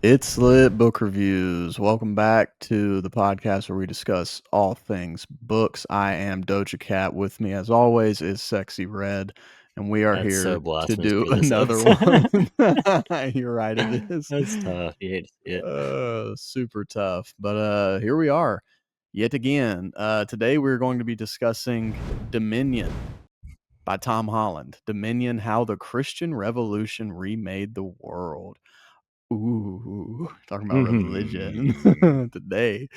It's Lit Book Reviews. Welcome back to the podcast where we discuss all things books. I am Doja Cat. With me, as always, is Sexy Red, and we are That's so here to blasphemous do for this another episode. one. You're right, it is. That's tough. You hate to see it. Super tough. But here we are yet again. Today we're going to be discussing Dominion by Tom Holland. Dominion, How the Christian Revolution Remade the World. Ooh, talking about religion Mhm. today.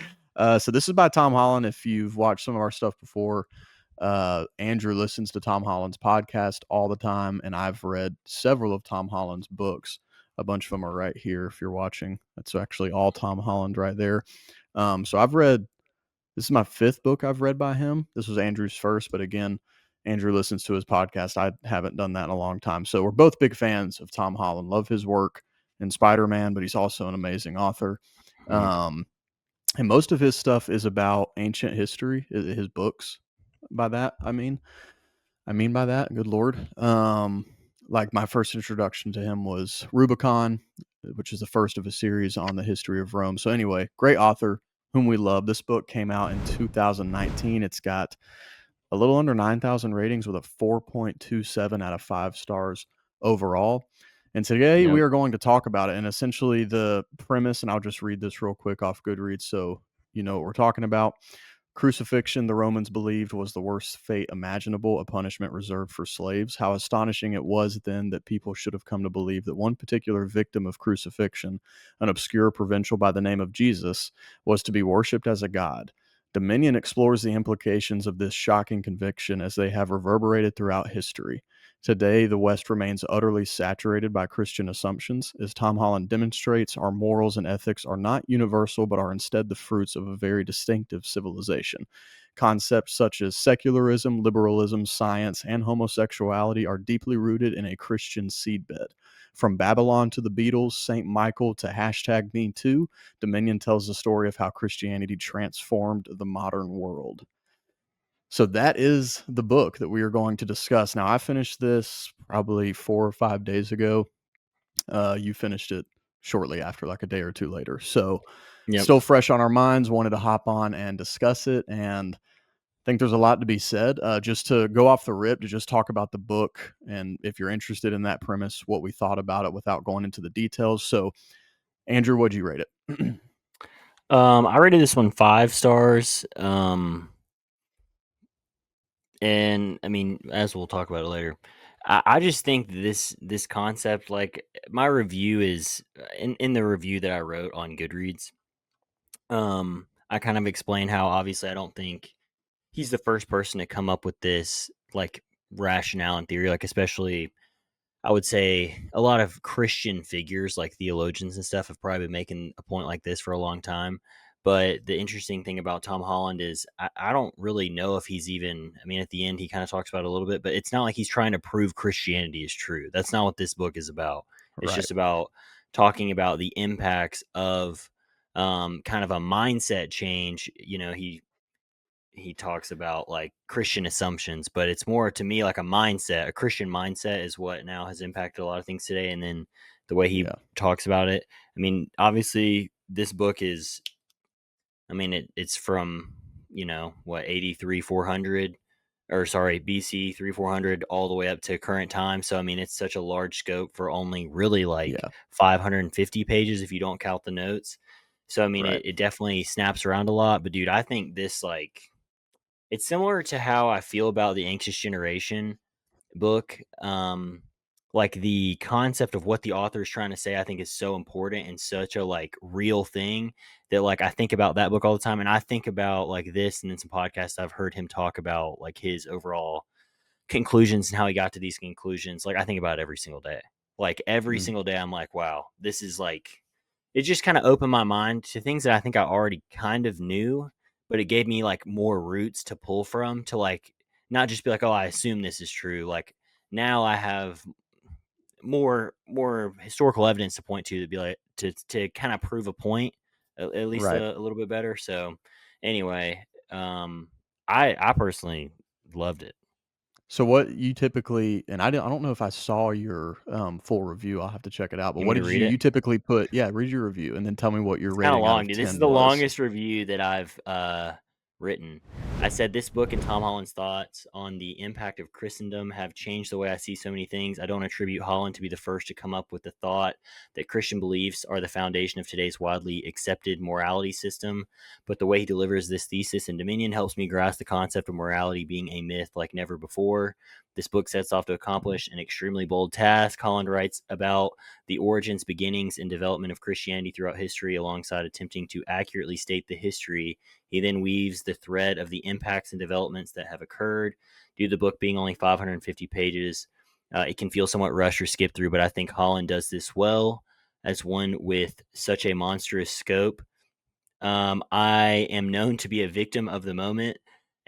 So this is by Tom Holland. If you've watched some of our stuff before, Andrew listens to Tom Holland's podcast all the time, and I've read several of Tom Holland's books. A bunch of them are right here if you're watching. That's actually all Tom Holland right there. So I've read, this is my fifth book I've read by him. This was Andrew's first, but again, Andrew listens to his podcast. I haven't done that in a long time. So we're both big fans of Tom Holland. Love his work in Spider-Man, but he's also an amazing author. Mhm. Um, and most of his stuff is about ancient history, his books. By that, I mean by that, good Lord. Like my first introduction to him was Rubicon, which is the first of a series on the history of Rome. So anyway, great author whom we love. This book came out in 2019. It's got a little under 9,000 ratings with a 4.27 out of 5 stars overall. And today we Yep. are going to talk about it. And essentially the premise, and I'll just read this real quick off Goodreads so you know what we're talking about. Crucifixion, the Romans believed, was the worst fate imaginable, a punishment reserved for slaves. How astonishing it was then that people should have come to believe that one particular victim of crucifixion, an obscure provincial by the name of Jesus, was to be worshipped as a god. Dominion explores the implications of this shocking conviction as they have reverberated throughout history. Today, the West remains utterly saturated by Christian assumptions. As Tom Holland demonstrates, our morals and ethics are not universal, but are instead the fruits of a very distinctive civilization. Concepts such as secularism, liberalism, science, and homosexuality are deeply rooted in a Christian seedbed. From Babylon to the Beatles, St. Michael to #MeToo, Dominion tells the story of how Christianity transformed the modern world. So that is the book that we are going to discuss. Now, I finished this probably 4 or 5 days ago. You finished it shortly after, like a day or two later. So Yep. still fresh on our minds, wanted to hop on and discuss it. And I think there's a lot to be said. Just to go off the rip, to just talk about the book. And if you're interested in that premise, what we thought about it without going into the details. So, Andrew, what'd you rate it? I rated this one 5 stars. And I mean, as we'll talk about it later, I just think this concept, like my review is in the review that I wrote on Goodreads. I kind of explain how obviously I don't think he's the first person to come up with this like rationale and theory, like especially I would say a lot of Christian figures like theologians and stuff have probably been making a point like this for a long time. But the interesting thing about Tom Holland is I don't really know if he's even, I mean, at the end, he kind of talks about it a little bit, but it's not like he's trying to prove Christianity is true. That's not what this book is about. It's Right. just about talking about the impacts of kind of a mindset change. He talks about like Christian assumptions, but it's more to me like a mindset. A Christian mindset is what now has impacted a lot of things today. And then the way he Yeah. talks about it, I mean, obviously this book is, I mean, it's from, what, 83, 400 or sorry, BC 400 all the way up to current time. So, I mean, it's such a large scope for only really like Yeah. 550 pages if you don't count the notes. So, I mean, Right. it definitely snaps around a lot. But, dude, I think this, like, it's similar to how I feel about the Anxious Generation book. Like the concept of what the author is trying to say, I think is so important and such a like real thing that like I think about that book all the time. And I think about like this and then some podcasts I've heard him talk about like his overall conclusions and how he got to these conclusions. Like I think about it every single day. Like every Mm. single day, I'm like, wow, this is like it just kind of opened my mind to things that I think I already kind of knew, but it gave me like more roots to pull from to like not just be like, oh, I assume this is true. Like now I have more historical evidence to point to be like to kind of prove a point at least Right. a little bit better. So anyway, I personally loved it. So what you typically, and I don't know if I saw your, full review, I'll have to check it out, but You want what me to did read it? you typically put, yeah, read your review and then tell me what your It's kinda rating out long, of dude. This is 10 the was. longest review that I've, written. I said, "This book and Tom Holland's thoughts on the impact of Christendom have changed the way I see so many things. I don't attribute Holland to be the first to come up with the thought that Christian beliefs are the foundation of today's widely accepted morality system, but the way he delivers this thesis in Dominion helps me grasp the concept of morality being a myth like never before. This book sets off to accomplish an extremely bold task." Holland writes about the origins, beginnings, and development of Christianity throughout history, alongside attempting to accurately state the history. He then weaves the thread of the impacts and developments that have occurred. Due to the book being only 550 pages, it can feel somewhat rushed or skipped through, but I think Holland does this well as one with such a monstrous scope. I am known to be a victim of the moment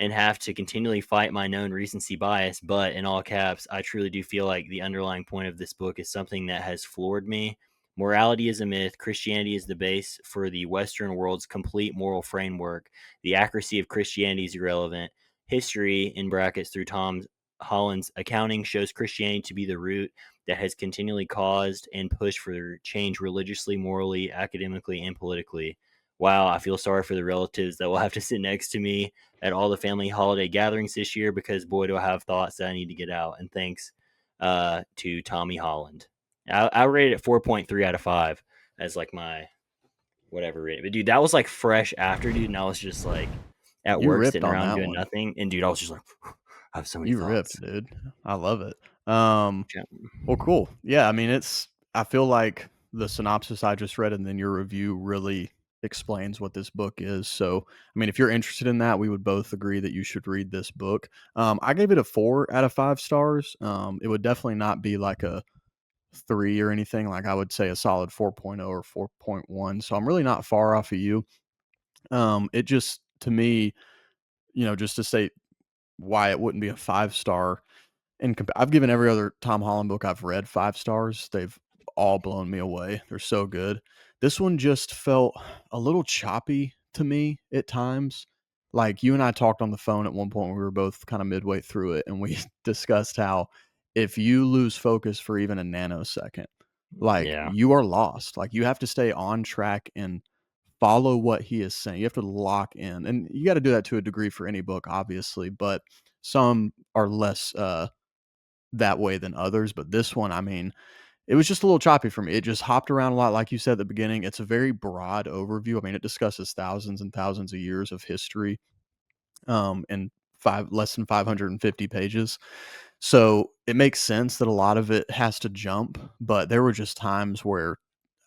and have to continually fight my known recency bias. But in all caps, I truly do feel like the underlying point of this book is something that has floored me. Morality is a myth. Christianity is the base for the Western world's complete moral framework. The accuracy of Christianity is irrelevant. History, in brackets, through Tom Holland's accounting, shows Christianity to be the root that has continually caused and pushed for change religiously, morally, academically, and politically. Wow, I feel sorry for the relatives that will have to sit next to me at all the family holiday gatherings this year because boy, do I have thoughts that I need to get out. And thanks to Tommy Holland. I rated it 4.3 out of 5 as like my whatever rating. But dude, that was like fresh after, dude. And I was just like at You work ripped sitting on around that doing one. nothing. And dude, I was just like, I have so many You thoughts. ripped, dude. I love it. Um, Yeah. well, cool. Yeah, I mean, I feel like the synopsis I just read and then your review really explains what this book is. So, I mean, if you're interested in that, we would both agree that you should read this book. I gave it a 4 out of 5 stars. It would definitely not be like a 3 or anything. Like I would say a solid 4.0 or 4.1. So I'm really not far off of you. It just to me, just to say why it wouldn't be a 5 star. I've given every other Tom Holland book I've read 5 stars. They've all blown me away. They're so good. This one just felt a little choppy to me at times. Like, you and I talked on the phone at one point, we were both kinda midway through it, and we discussed how if you lose focus for even a nanosecond, like, Yeah. you are lost. Like, you have to stay on track and follow what he is saying. You have to lock in, and you gotta do that to a degree for any book, obviously, but some are less, that way than others, but this one, I mean, it was just a little choppy for me. It just hopped around a lot, like you said at the beginning. It's a very broad overview. I mean, it discusses thousands and thousands of years of history, in five less than 550 pages. So it makes sense that a lot of it has to jump, but there were just times where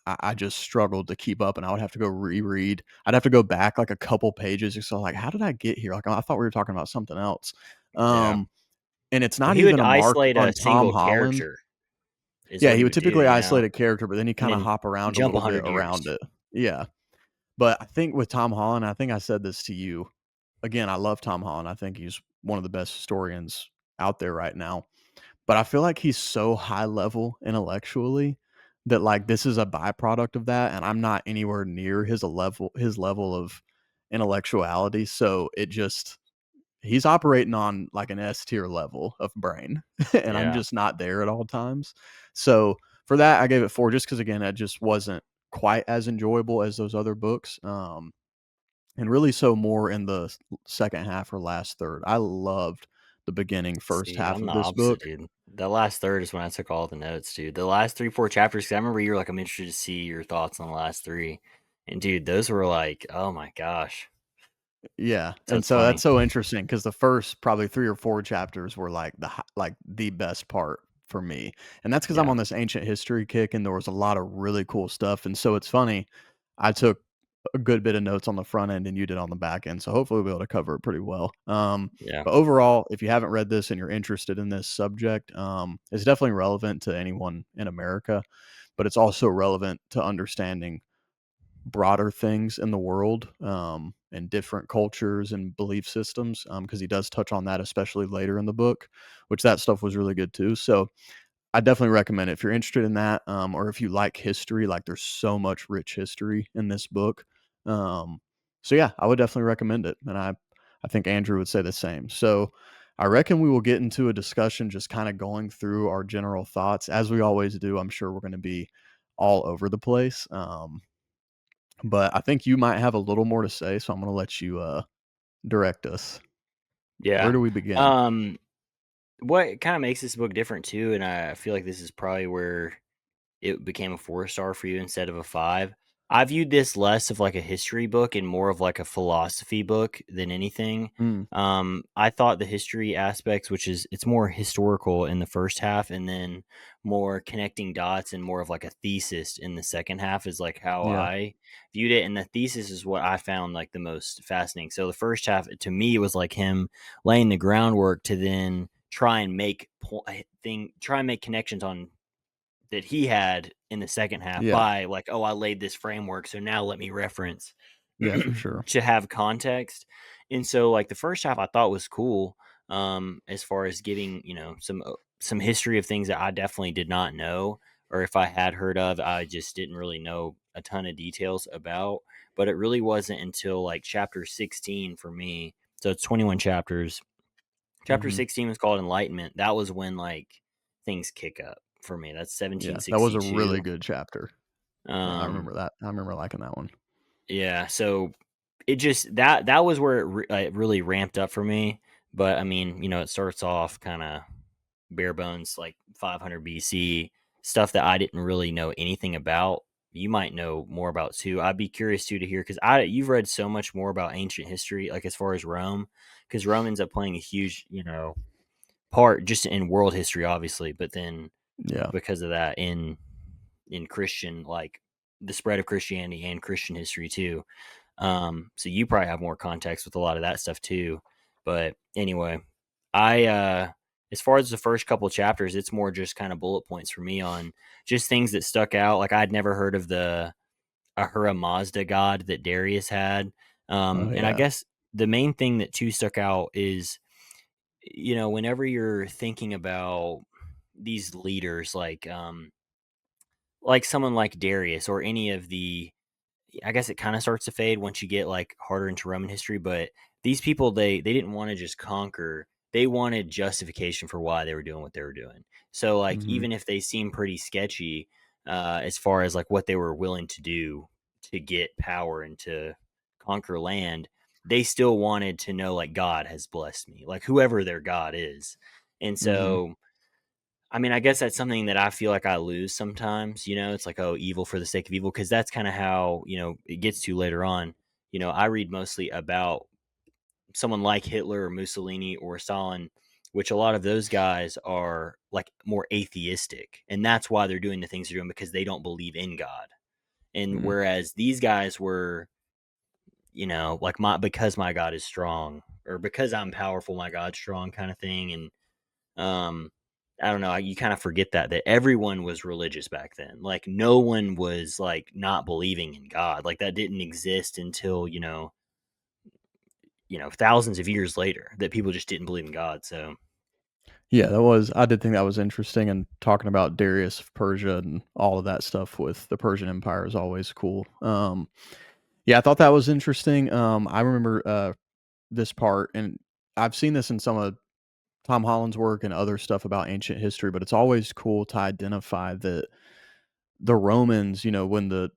I just struggled to keep up, and I would have to go reread. I'd have to go back like a couple pages just so like, how did I get here? Like, I thought we were talking about something else. Yeah. Um, and it's Well, not he even would a mark isolate a on Tom single Holland. character is Yeah, what he he would would do, typically you isolate know? a character, but then he And kinda then hop around a jump little bit 100 around years. it. Yeah. But I think with Tom Holland, I think I said this to you. Again, I love Tom Holland. I think he's one of the best historians out there right now. But I feel like he's so high level intellectually that, like, this is a byproduct of that, and I'm not anywhere near his level of intellectuality, so it just he's operating on like an S tier level of brain, and I'm Yeah. just not there at all times. So for that, I gave it 4 just because again, it just wasn't quite as enjoyable as those other books. And really so more in the second half or last third. I loved the beginning first See, half I'm the of this opposite, book. dude. The last third is when I took all the notes, dude. The last 3, 4 chapters, 'cause I remember you were like, "I'm interested to see your thoughts on the last 3." And dude, those were like, oh my gosh. Yeah, So and it's so that's funny. so interesting because the first probably 3 or 4 chapters were like the best part for me, and that's because 'cause I'm Yeah. on this ancient history kick, and there was a lot of really cool stuff, and so it's funny, I took a good bit of notes on the front end and you did on the back end, so hopefully we'll be able to cover it pretty well. Yeah. But overall, if you haven't read this and you're interested in this subject, it's definitely relevant to anyone in America, but it's also relevant to understanding broader things in the world, and different cultures and belief systems, because he does touch on that, especially later in the book, which that stuff was really good too. So I definitely recommend it if you're interested in that, or if you like history. Like, there's so much rich history in this book. Um, so yeah, I would definitely recommend it, and I think Andrew would say the same. So I reckon we will get into a discussion just kind of going through our general thoughts as we always do. I'm sure we're going to be all over the place. But I think you might have a little more to say, so I'm going to let you direct us. Where Yeah. do we begin? Um, what kind of makes this book different too, and I feel like this is probably where it became a 4 star for you instead of a 5. I viewed this less of like a history book and more of like a philosophy book than anything. Mm, I thought the history aspects, which is it's more historical in the first half, and then more connecting dots and more of like a thesis in the second half is like how yeah, I viewed it. And the thesis is what I found like the most fascinating. So the first half to me was like him laying the groundwork to then try and make connections on that he had in the second half yeah, by like, oh, I laid this framework, so now let me reference yeah, for sure. to have context. And so like the first half I thought was cool, as far as giving, some history of things that I definitely did not know, or if I had heard of, I just didn't really know a ton of details about. But it really wasn't until like chapter 16 for me. So it's 21 chapters. Chapter Hmm. 16 was called Enlightenment. That was when like things kick up for me. That's Yeah, that was a really 1762. good chapter. Yeah, I Um, remember that. I remember liking that one. yeah, so it just that was where it really ramped up for me. But I mean, it starts off kind of bare bones, like 500 BC stuff that I didn't really know anything about. You might know more about too. I'd be curious too to hear because I you've read so much more about ancient history, like as far as Rome, because Rome ends up playing a huge, part just in world history, obviously, but then Yeah. because of that in Christian, like the spread of Christianity and Christian history too. So you probably have more context with a lot of that stuff too. But anyway, I as far as the first couple chapters, it's more just kind of bullet points for me on just things that stuck out. Like I'd never heard of the Ahura Mazda god that Darius had. Oh And I yeah. guess the main thing that too stuck out is, whenever you're thinking about these leaders like someone like Darius or any of the, I guess it kind of starts to fade once you get like harder into Roman history, but these people they didn't want to just conquer. They wanted justification for why they were doing what they were doing. So like Hmm. even if they seem pretty sketchy as far as like what they were willing to do to get power and to conquer land, they still wanted to know like God has blessed me, like whoever their God is. And Hmm. so I mean, I guess that's something that I feel like I lose sometimes, it's like, oh, evil for the sake of evil, because that's kind of how, it gets to later on. I read mostly about someone like Hitler or Mussolini or Stalin, which a lot of those guys are like more atheistic. And that's why they're doing the things they're doing because they don't believe in God. And Mm. whereas these guys were, like because my God is strong or because I'm powerful, my God's strong kind of thing. And um, I don't know, you kind of forget that everyone was religious back then. Like no one was like not believing in God. Like that didn't exist until, thousands of years later that people just didn't believe in God. So, Yeah, I did think that was interesting, and talking about Darius of Persia and all of that stuff with the Persian Empire is always cool. Yeah, I thought that was interesting. I remember this part, and I've seen this in some of Tom Holland's work and other stuff about ancient history, but it's always cool to identify that the Romans, when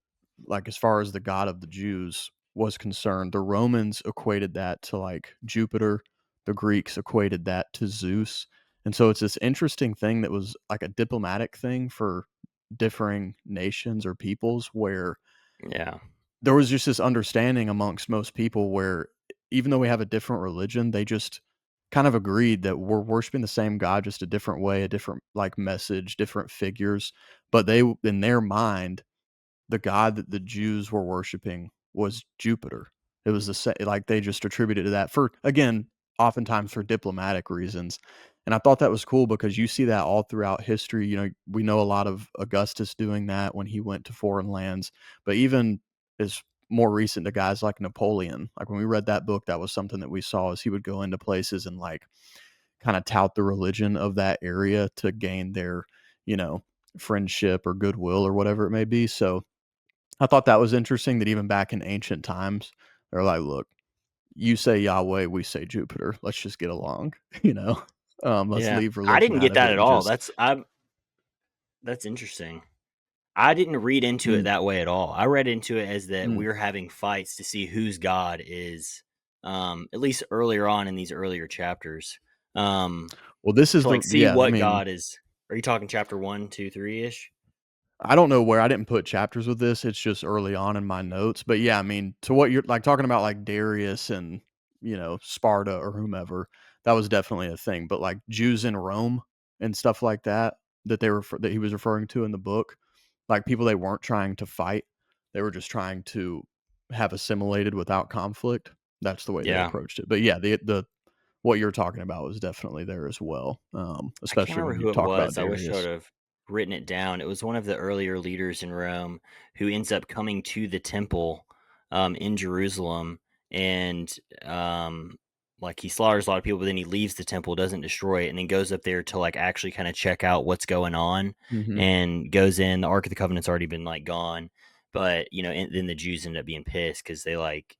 as far as the God of the Jews was concerned, the Romans equated that to like Jupiter, the Greeks equated that to Zeus. And so it's this interesting thing that was like a diplomatic thing for differing nations or peoples where yeah. there was just this understanding amongst most people where even though we have a different religion, they just kind of agreed that we're worshiping the same God, just a different way, a different like message, different figures. But they, in their mind, the god that the Jews were worshiping was Jupiter. It was the like they just attributed to that for again, oftentimes for diplomatic reasons. And I thought that was cool because you see that all throughout history. We know a lot of Augustus doing that when he went to foreign lands, but even as more recent to guys like Napoleon. Like when we read that book, that was something that we saw as he would go into places and like kind of tout the religion of that area to gain their, you know, friendship or goodwill or whatever it may be. So I thought that was interesting that even back in ancient times, they're like, look, you say Yahweh, we say Jupiter. Let's just get along, you know. Let's Yeah. leave I religion didn't out get of that it at and all. just That's interesting. I didn't read into it mm. that way at all. I read into it as that Mm. we're having fights to see whose God is, at least earlier on in these earlier chapters. Um, Well, this is to the like see yeah. I what mean, God is. Are you talking chapter 1, 2, 3 ish? I don't know where I didn't put chapters with this. It's just early on in my notes. But yeah, I mean, to what you're like talking about, like Darius and Sparta or whomever, that was definitely a thing. But like Jews in Rome and stuff like that, that he was referring to in the book, like people they weren't trying to fight, they were just trying to have assimilated without conflict. That's the way they Yeah. approached it. But yeah, the what you're talking about was definitely there as well, I can't especially remember when you who it talk about was. I wish I would Darius. have written it down. It was one of the earlier leaders in Rome who ends up coming to the temple in Jerusalem, and like he slaughters a lot of people, but then he leaves the temple, doesn't destroy it, and then goes up there to like actually kind of check out what's going on, Hmm. and goes in. The Ark of the Covenant's already been like gone, but and then the Jews ended up being pissed because they like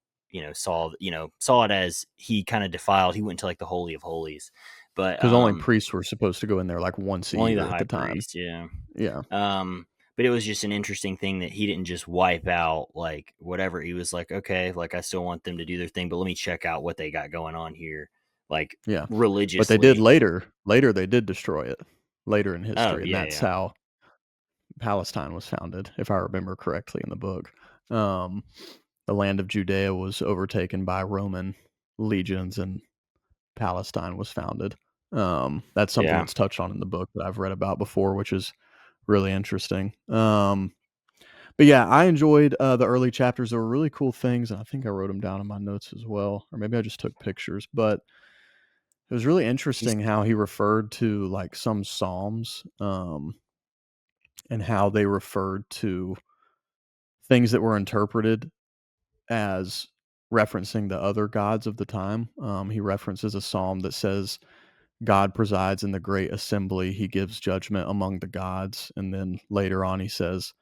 saw it as he kind of defiled. He went to like the Holy of Holies, but Because only priests were supposed to go in there, like, once a only the year at high the time. priest, yeah. Yeah, Um, but it was just an interesting thing that he didn't just wipe out like whatever. He was like, okay, like I still want them to do their thing, but let me check out what they got going on here, like yeah. But they did religiously. later. Later, they did destroy it, later in Oh history, and yeah, that's yeah, how Palestine was founded, if I remember correctly in the book. Um, the land of Judea was overtaken by Roman legions, and Palestine was founded. That's something yeah. that's touched on in the book that I've read about before, which is really interesting. But yeah, I enjoyed the early chapters. There were really cool things, and I think I wrote them down in my notes as well, or maybe I just took pictures. But it was really He's interesting how he referred to like some psalms, and how they referred to things that were interpreted as referencing the other gods of the time. He references a psalm that says, God presides in the great assembly. He gives judgment among the gods. And then later on, he says,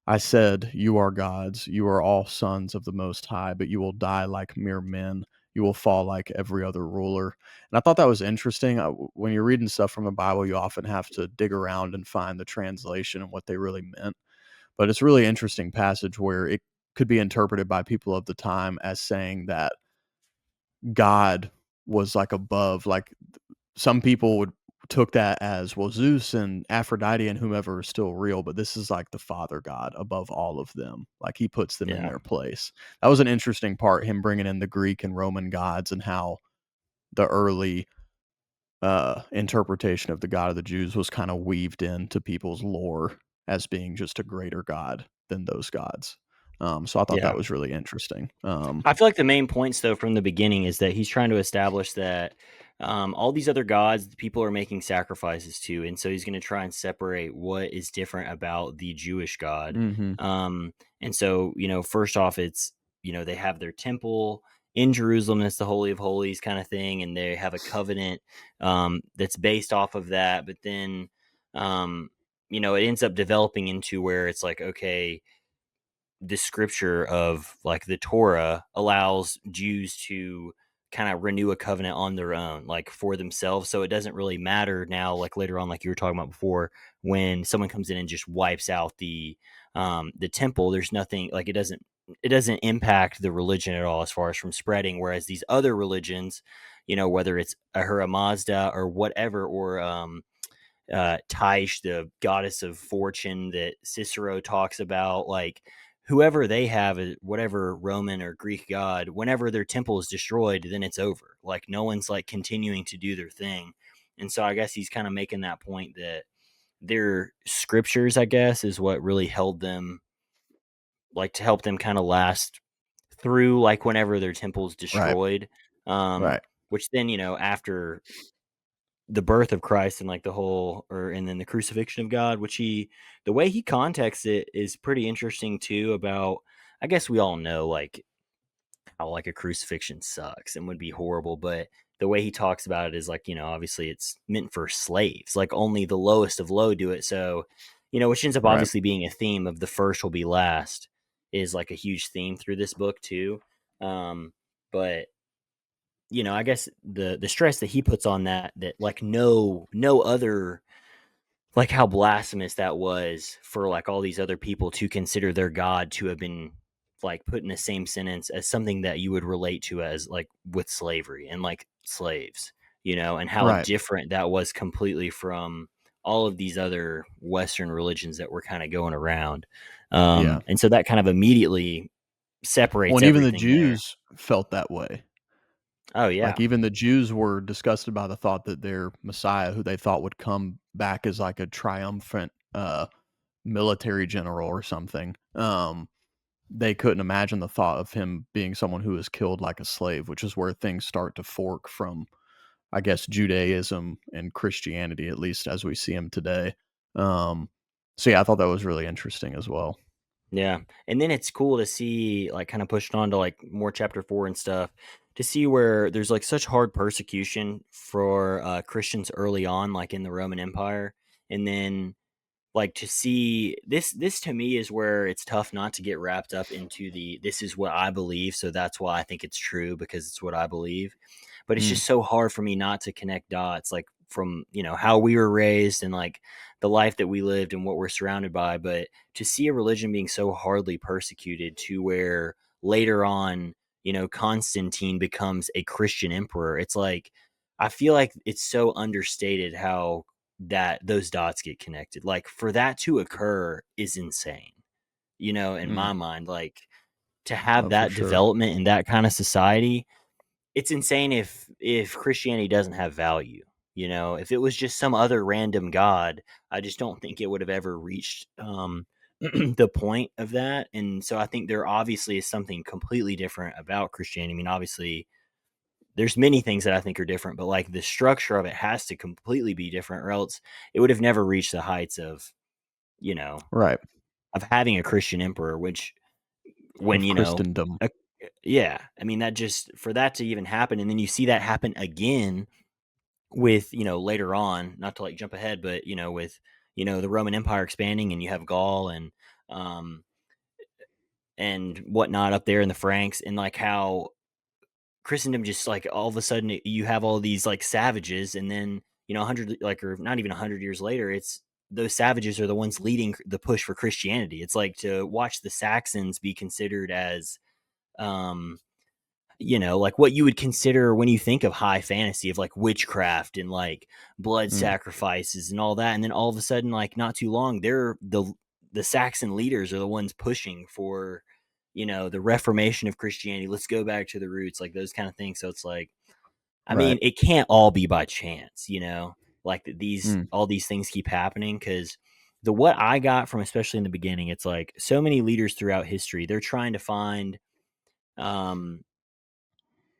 I said, you are gods. You are all sons of the Most High, but you will die like mere men. You will fall like every other ruler. And I thought that was interesting. When you're reading stuff from the Bible, you often have to dig around and find the translation and what they really meant. But it's a really interesting passage where it could be interpreted by people of the time as saying that God was like above, like some people would took that as, well, Zeus and Aphrodite and whomever are still real, but this is like the father god above all of them. Like he puts them in yeah, their place. That was an interesting part, him bringing in the Greek and Roman gods and how the early interpretation of the God of the Jews was kind of weaved into people's lore as being just a greater God than those gods. So I thought that yeah. was really interesting. I feel like the main points, though, from the beginning is that he's trying to establish that all these other gods, people are making sacrifices to, and so he's going to try and separate what is different about the Jewish God. Hmm. And so, first off, it's they have their temple in Jerusalem, that's the Holy of Holies kind of thing, and they have a covenant that's based off of that. But then, it ends up developing into where it's like, okay, the scripture of like the Torah allows Jews to kind of renew a covenant on their own, like for themselves. So it doesn't really matter now, like later on, like you were talking about before, when someone comes in and just wipes out the temple, there's nothing like it doesn't impact the religion at all as far as from spreading. Whereas these other religions, whether it's Ahura Mazda or whatever, or Tyche, the goddess of fortune that Cicero talks about, like whoever they have, whatever Roman or Greek god, whenever their temple is destroyed, then it's over. Like no one's like continuing to do their thing. And so I guess he's kind of making that point that their scriptures, I guess, is what really held them, like to help them kind of last through like whenever their temple's Right. destroyed. Um, Right. which then, after the birth of Christ and like the whole or and then the crucifixion of God, which the way he contexts it is pretty interesting too about I guess we all know like how like a crucifixion sucks and would be horrible, but the way he talks about it is like, obviously it's meant for slaves, like only the lowest of low do it. So, which ends up Right. obviously being a theme of the first will be last is like a huge theme through this book too. But I guess the stress that he puts on that like no other, like how blasphemous that was for like all these other people to consider their god to have been like put in the same sentence as something that you would relate to as like with slavery and like slaves, and how Right. different that was completely from all of these other Western religions that were kind of going around. Yeah. And so that kind of immediately Well, separates and even the everything there. Jews felt that way. Oh yeah. Like, even the Jews were disgusted by the thought that their Messiah, who they thought would come back as, like, a triumphant, military general or something, they couldn't imagine the thought of him being someone who was killed like a slave, which is where things start to fork from, I guess, Judaism and Christianity, at least as we see them today. Um, so, yeah, I thought that was really interesting as well. Yeah. And then it's cool to see, like, kind of pushed on to like more chapter 4 and stuff, to see where there's like such hard persecution for Christians early on, like in the Roman Empire. And then like to see this to me is where it's tough not to get wrapped up into the this is what I believe, so that's why I think it's true because it's what I believe. But it's Mm, just so hard for me not to connect dots, like from how we were raised and like the life that we lived and what we're surrounded by. But to see a religion being so hardly persecuted to where later on, Constantine becomes a Christian emperor, it's like I feel like it's so understated how that those dots get connected. Like for that to occur is insane. In mm. my mind, like to have Oh, for that sure. development in that kind of society, it's insane if Christianity doesn't have value. If it was just some other random god, I just don't think it would have ever reached the point of that. And so I think there obviously is something completely different about Christianity. I mean, obviously there's many things that I think are different, but like the structure of it has to completely be different, or else it would have never reached the heights you know, Right. of having a Christian emperor, which when, Of Christendom. a, yeah, I mean, that just for that to even happen. And then you see that happen again with, later on, not to like jump ahead, but, with, the Roman Empire expanding and you have Gaul um, and whatnot up there in the Franks, and like how Christendom just like all of a sudden you have all these like savages, and then 100 like or not even 100 years later, it's those savages are the ones leading the push for Christianity. It's like to watch the Saxons be considered as um like what you would consider when you think of high fantasy of like witchcraft and like blood Mm, sacrifices and all that, and then all of a sudden, like not too long, they're the Saxon leaders are the ones pushing for the reformation of Christianity. Let's go back to the roots, like those kind of things. So it's like, I right. mean, it can't all be by chance, like these Mm, all these things keep happening because the what I got from, especially in the beginning, it's like so many leaders throughout history, um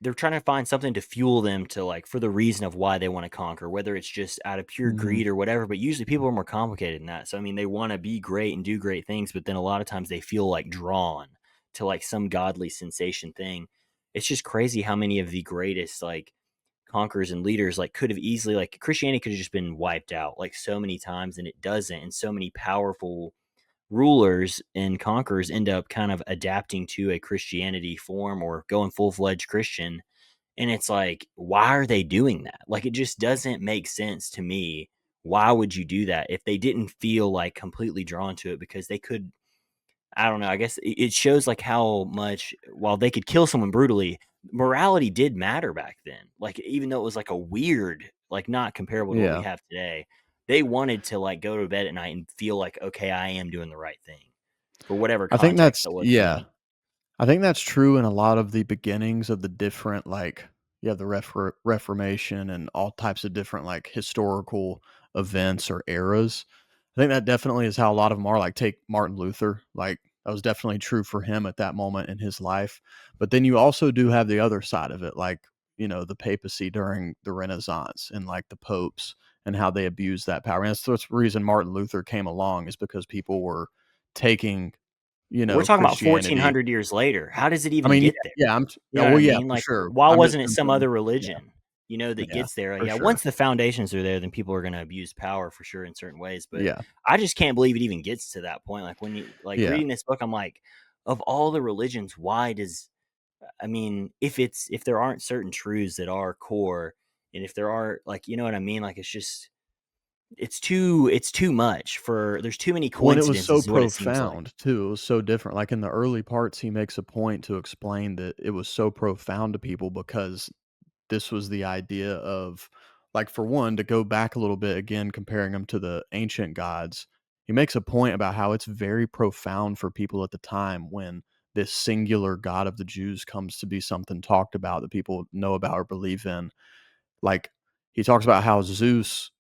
they're trying to find something to fuel them to like for the reason of why they want to conquer, whether it's just out of pure mhm. greed or whatever. But usually people are more complicated than that. So I mean, they want to be great and do great things, but then a lot of times they feel like drawn to like some godly sensation thing. It's just crazy how many of the greatest like conquerors and leaders like could have easily, like Christianity could have just been wiped out like so many times, and it doesn't. And so many powerful rulers and conquerors end up kind of adapting to a Christianity form or going full-fledged Christian. And it's like, why are they doing that? Like, it just doesn't make sense to me. Why would you do that if they didn't feel like completely drawn to it? Because they could, I don't know. I guess it shows like how much, while they could kill someone brutally, morality did matter back then. Like, even though it was like a weird, like not comparable to what we Yeah. have today, they wanted to like go to bed at night and feel like, okay, I am doing the right thing for whatever I think context that's that was yeah. then. I think that's true in a lot of the beginnings of the different, like, you have the Reformation and all types of different, like, historical events or eras. I think that definitely is how a lot of them are. Like, take Martin Luther. Like, that was definitely true for him at that moment in his life. But then you also do have the other side of it, like, the papacy during the Renaissance and like the popes and how they abused that power. And that's the reason Martin Luther came along, is because people were taking, We're talking about Christianity. 1,400 years later. How does it I even mean, yeah, get there? yeah, You know what I well, yeah, mean? for Like, sure. why I'm just wasn't it some thinking, other yeah, religion, that yeah, gets there? for Yeah, sure. once the foundations are there, then people are gonna abuse power for sure in certain ways, but Yeah, I just can't believe it even gets to that point. Like, when you like, yeah, reading this book, I'm like, of all the religions, why does I mean, if there aren't certain truths that are core, and if there are, like, you know what I mean? Like, it's just it's too much for there's too many When it was so coincidences is what it seems like. profound too, it was so different, like, in the early parts, he makes a point to explain that it was so profound to people because this was the idea of, like, for one, to go back a little bit, again, comparing them to the ancient gods, he makes a point about how it's very profound for people at the time when this singular God of the Jews comes to be something talked about that people know about or believe in. Like, he talks about how Zeus,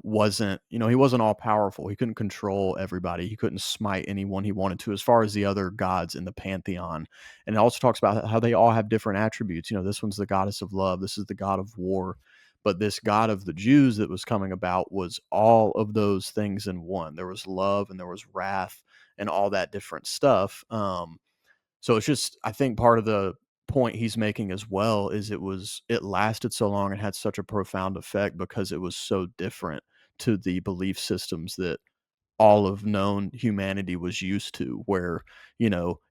wasn't, he wasn't all powerful. He couldn't control everybody. He couldn't smite anyone he wanted to, as far as the other gods in the pantheon. And it also talks about how they all have different attributes. This one's the goddess of love. This is the god of war. But this God of the Jews that was coming about was all of those things in one. There was love and there was wrath and all that different stuff. So it's just, I think part of the point he's making as well is it lasted so long and had such a profound effect because it was so different to the belief systems that all of known humanity was used to, where,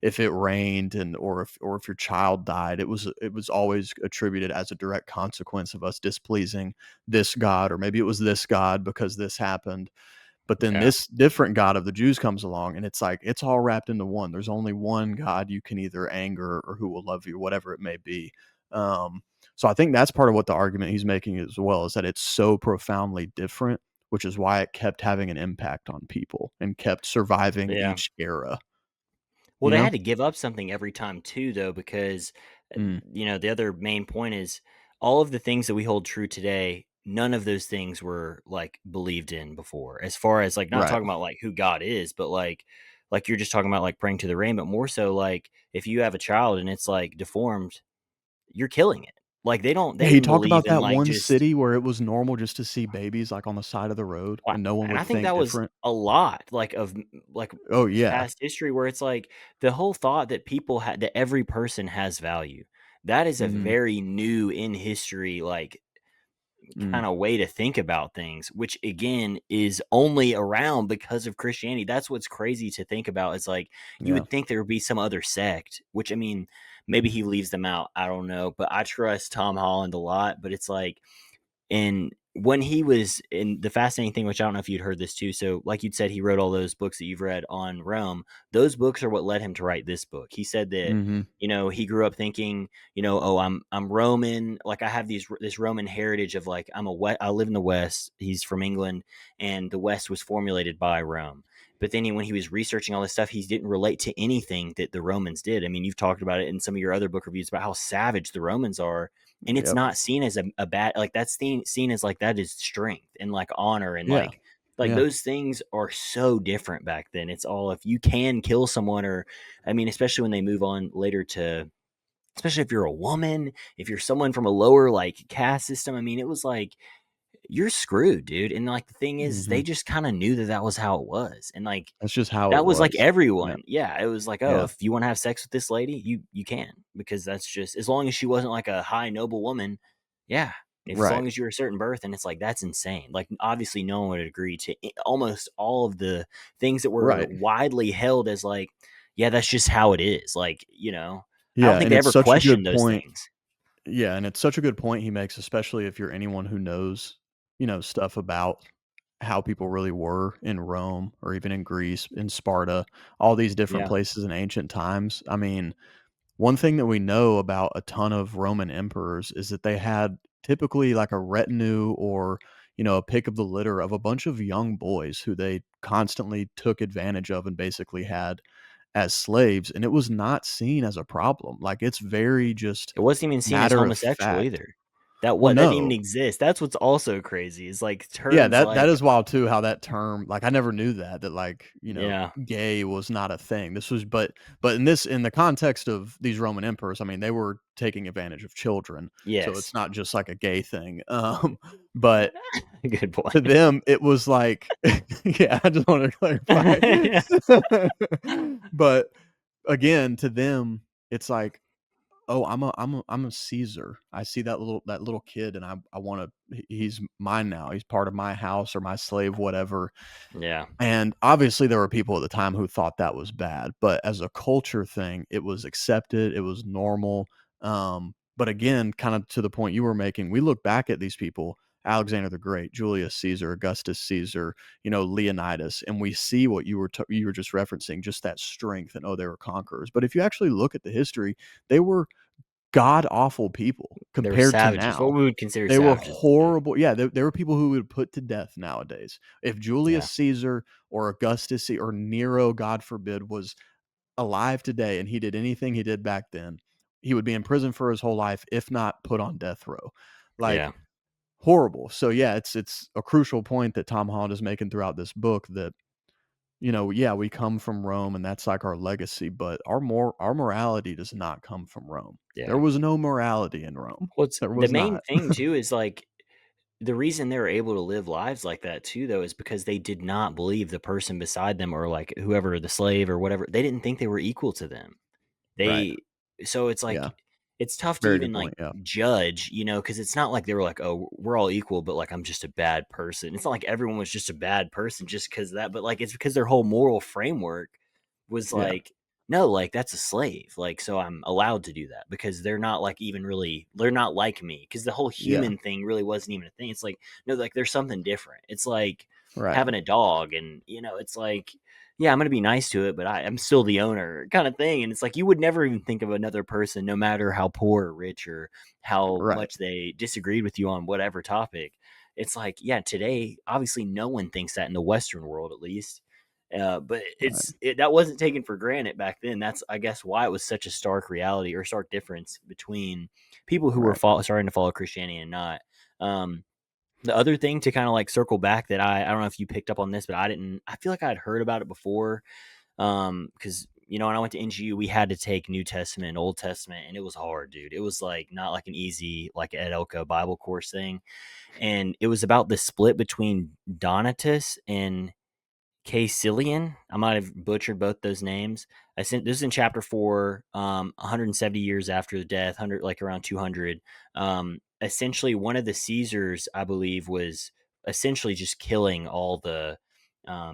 if it rained and or if your child died, it was always attributed as a direct consequence of us displeasing this god, or maybe it was this god because this happened. But then Yeah. this different God of the Jews comes along, and it's like it's all wrapped into one. There's only one God you can either anger or who will love you, whatever it may be. Um, so I think that's part of what the argument he's making as well, is that it's so profoundly different, which is why it kept having an impact on people and kept surviving Yeah. each era. Well, You they know? had to give up something every time too, though, because Mm, the other main point is all of the things that we hold true today. None of those things were like believed in before. As far as like not right. talking about like who God is, but like you're just talking about like praying to the rain, but more so like if you have a child and it's like deformed, you're killing it. Like they Yeah, he didn't talked believe about in that like one just city where it was normal just to see babies like on the side of the road, Wa and no one and I would think think that was different. a lot, like, Oh yeah. past history where it's like, the whole thought that people had that every person has value. That is a Hmm. very new in history, like, Mm, kinda way to think about things, which again is only around because of Christianity. That's what's crazy to think about. It's like, you yeah. would think there would be some other sect, which, I mean, maybe he leaves them out, I don't know, but I trust Tom Holland a lot, but it's like, and when he was in the fascinating thing, which I don't know if you'd heard this too. So, like you'd said, he wrote all those books that you've read on Rome. Those books are what led him to write this book. He said that, Hmm. he grew up thinking, oh, I'm Roman. Like I have this Roman heritage of like I live in the West. He's from England, and the West was formulated by Rome. But then when he was researching all this stuff, he didn't relate to anything that the Romans did. I mean, you've talked about it in some of your other book reviews about how savage the Romans are, and it's Yep. not seen as a bad, like that's seen as like that is strength and like honor and Yeah. like Yeah. those things are so different back then. It's all if you can kill someone, or I mean, especially when they move on later to, especially if you're a woman, if you're someone from a lower like caste system, I mean, it was like you're screwed, dude. And like the thing is Mhm. they just kind of knew that that was how it was, and like That's just how it that was like was. Yeah. everyone. Yeah, it was like, "Oh, Yeah. if you wanna have sex with this lady, you can," because that's just as long as she wasn't like a high noble woman, yeah. If as Right. long as you're a certain birth, and it's like, that's insane. Like, obviously, no one would agree to almost all of the things that were Right. widely held as like, "Yeah, that's just how it is." Like, I don't Yeah, think and they it's ever such a good questioned those point. things. Yeah, and it's such a good point he makes, especially if you're anyone who knows, stuff about how people really were in Rome or even in Greece, in Sparta, all these different Yeah. places in ancient times. I mean, one thing that we know about a ton of Roman emperors is that they had typically like a retinue or, a pick of the litter of a bunch of young boys who they constantly took advantage of and basically had as slaves. And it was not seen as a problem. Like, it's very just It wasn't even seen as matter of homosexual fact. either. Well, That didn't even no. exist. That's what's also crazy is, like, Yeah, terms that like is wild too, how that term, like, I never knew that like, yeah. gay was not a thing. This was but in the context of these Roman emperors, I mean, they were taking advantage of children, so it's Yes. not just like a gay thing. But Good to point. them, it was like yeah, I just wanted to clarify. Yeah. But again, to them, it's like "Oh, I'm a Caesar. I see that little kid, and I wanna he's mine now. He's part of my house or my slave, whatever." Yeah, And obviously, there were people at the time who thought that was bad, but as a culture thing, it was accepted, it was normal. But again, kind of to the point you were making, we look back at these people, Alexander the Great, Julius Caesar, Augustus Caesar, Leonidas, and we see what you were just referencing, just that strength and, oh, they were conquerors. But if you actually look at the history, they were god awful people they were compared to savages. What now. we would consider They were savages today. horrible. Yeah, there were people who would put to death nowadays. If Yeah, Julius Caesar or or Nero, God forbid, was alive today and he did anything he did back then, he would be in prison for his whole life, if not put on death row. yeah, Like, horrible. So yeah, it's a crucial point that Tom Holland is making throughout this book that, yeah, we come from Rome and that's like our legacy, but our morality does not come from Rome. There yeah. was no morality in Rome. What's There the was main not. thing too is like the reason they were able to live lives like that too, though, is because they did not believe the person beside them or like whoever the slave or whatever. They didn't think they were equal to them. Right. They so it's Yeah. like it's tough to Very even good like point. Yeah. judge, because it's not like they were like, "Oh, we're all equal," but like I'm just a bad person. It's not like everyone was just a bad person just because of that, but like it's because their whole moral framework was Yeah. like, no, like that's a slave. Like, so I'm allowed to do that because they're not like even really, they're not like me. Cause the whole Yeah. human thing really wasn't even a thing. It's like, no, like there's something different. It's like Right. having a dog and, it's like, yeah, I'm going to be nice to it, but I'm still the owner kind of thing. And it's like, you would never even think of another person, no matter how poor or rich or how Right. much they disagreed with you on whatever topic. It's like, yeah, today, obviously no one thinks that in the Western world, at least. But Right. that wasn't taken for granted back then. That's, I guess, why it was such a stark reality or stark difference between people who were Right. starting to follow Christianity and not. Um, the other thing to kind of like circle back that I don't know if you picked up on this, but I didn't. I feel like I'd heard about it before. Because when I went to NGU, we had to take New Testament and Old Testament, and it was hard, dude. It was like not like an easy like Ed Elko Bible course thing, and it was about the split between Donatus and Caecilian. I might have butchered both those names. I sent this is in chapter 4, 170 years after the death, 100 like around 200. Essentially, one of the Caesars, I believe, was essentially just killing all the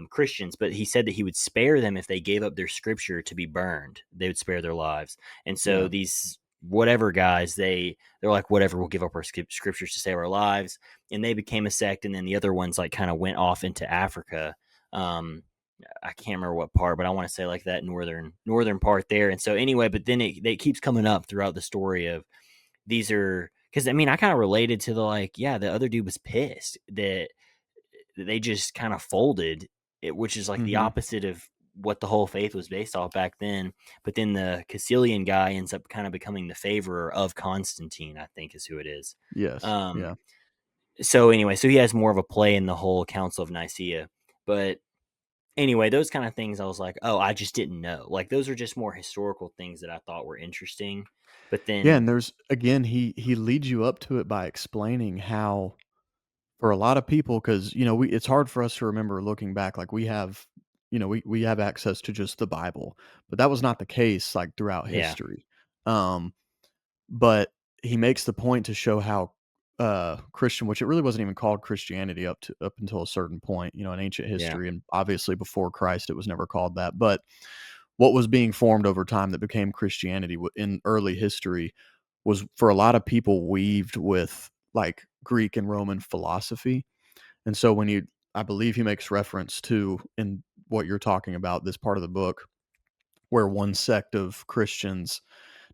Christians, but he said that he would spare them if they gave up their scripture to be burned. They would spare their lives, and so Yeah. these whatever guys they're like whatever, we'll give up our scriptures to save our lives, and they became a sect, and then the other ones like kind of went off into Africa. um I can't remember what part, but I want to say like that northern part there. And so anyway, but then it keeps coming up throughout the story of these are because I mean I kind of related to the like, yeah, the other dude was pissed that they just kind of folded it, which is like the Mhm. opposite of what the whole faith was based off back then. But then the Caecilian guy ends up kind of becoming the favorer of Constantine, I think is who it is. Yes. Um, Yeah. so anyway, so he has more of a play in the whole Council of Nicaea. But anyway, those kind of things I was like, oh, I just didn't know. Like those are just more historical things that I thought were interesting. But Yeah, then, and there's again, he leads you up to it by explaining how for a lot of people, because we it's hard for us to remember looking back, like we have, we have access to just the Bible, but that was not the case like throughout yeah, history. Um, but he makes the point to show how Christian, which it really wasn't even called Christianity up until a certain point, in ancient yeah, history, and obviously before Christ it was never called that. But what was being formed over time that became Christianity in early history was for a lot of people weaved with like Greek and Roman philosophy. And so I believe he makes reference to in what you're talking about, this part of the book, where one sect of Christians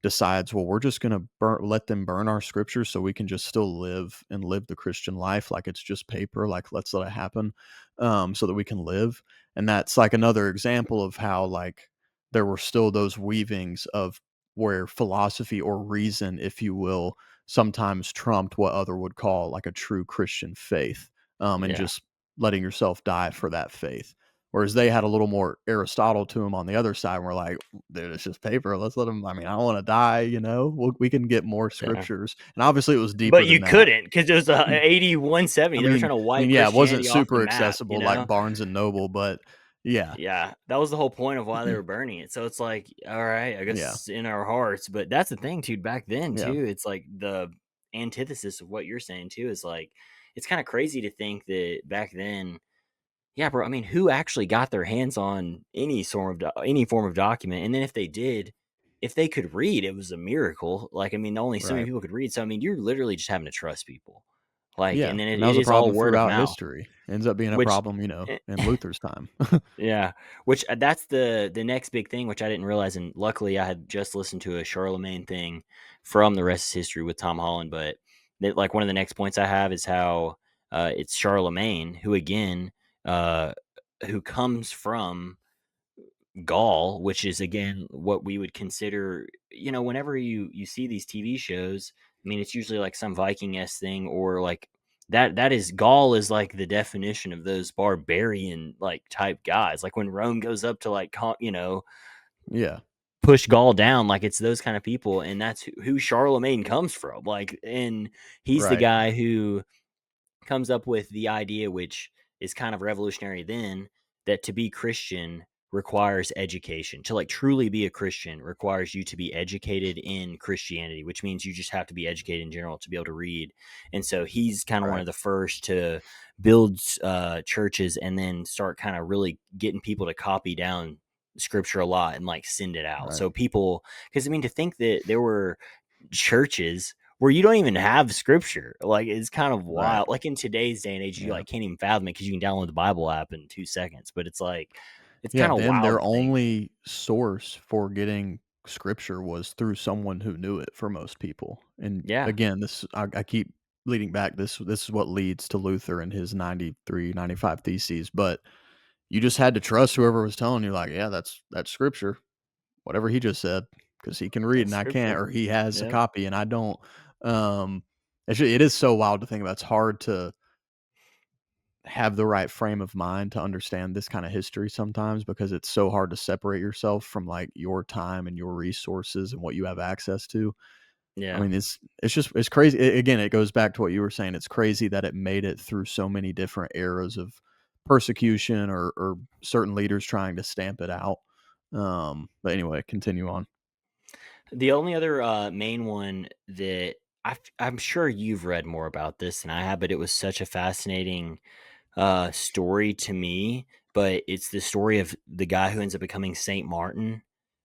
decides, well, we're just going to let them burn our scriptures so we can just still live the Christian life like it's just paper. Like, let's let it happen, so that we can live. And that's like another example of how like there were still those weavings of where philosophy or reason, if you will, sometimes trumped what other would call like a true Christian faith, and yeah, just letting yourself die for that faith. Whereas they had a little more Aristotle to them on the other side. And we're like, dude, it's just paper. Let's let them. I mean, I don't want to die. We can get more yeah. scriptures, and obviously it was deeper But than you that. couldn't because it was 80, I 170. They were mean, trying to wipe yeah, it wasn't Christianity off the super map, you accessible like know? Barnes and Noble, but Yeah. Yeah, that was the whole point of why they were burning it. So it's like, all right, I guess Yeah. it's in our hearts. But that's the thing, dude. Back then, Yeah. too, it's like the antithesis of what you're saying too. Is like it's kind of crazy to think that back then, yeah, bro. I mean, who actually got their hands on any form of document? And then if they did, if they could read, it was a miracle. Like, I mean, only so many Right. people could read. So I mean, you're literally just having to trust people. Like, Yeah, and then and that it was a is all problem word of throughout mouth, history. Ends up being a which problem, eh, in Luther's time. yeah, which that's the next big thing, which I didn't realize, and luckily I had just listened to a Charlemagne thing from The Rest is History with Tom Holland, but like one of the next points I have is how it's Charlemagne who again uh, who comes from Gaul, which is again what we would consider, whenever you see these TV shows, I mean, it's usually like some Viking s thing or like that is Gaul is like the definition of those barbarian like type guys. Like when Rome goes up to like Yeah, push Gaul down, like it's those kind of people, and that's who Charlemagne comes from. Like, and he's the right, guy who comes up with the idea, which is kind of revolutionary then, that to be Christian requires education. To like truly be a Christian requires you to be educated in Christianity, which means you just have to be educated in general to be able to read. And so he's kind of one right, of the first to build churches and then start kind of really getting people to copy down scripture a lot and like send it out. right. So people, because I mean, to think that there were churches where you don't even have scripture. Like it's kind of Right. wild. Like in today's day and age, you Yeah. like can't even fathom it because you can download the Bible app in 2 seconds. But it's like it's Yeah, kind of then wild their to think. only source for getting scripture was through someone who knew it for most people. And Yeah, again, this I keep leading back. This is what leads to Luther and his 93, 95 theses. But you just had to trust whoever was telling you, like, yeah, that's scripture, whatever he just said, because he can read that's and I can't, scripture. or he has a Yep. copy and I don't. Um, it is so wild to think about. It's hard to have the right frame of mind to understand this kind of history sometimes because it's so hard to separate yourself from like your time and your resources and what you have access to. I Yeah. mean, it's just it's crazy. Again, it goes back to what you were saying. It's crazy that it made it through so many different eras of persecution or certain leaders trying to stamp it out. But anyway, continue on. The only other main one that I'm sure you've read more about this than I have, but it was such a fascinating story to me, but it's the story of the guy who ends up becoming Saint Martin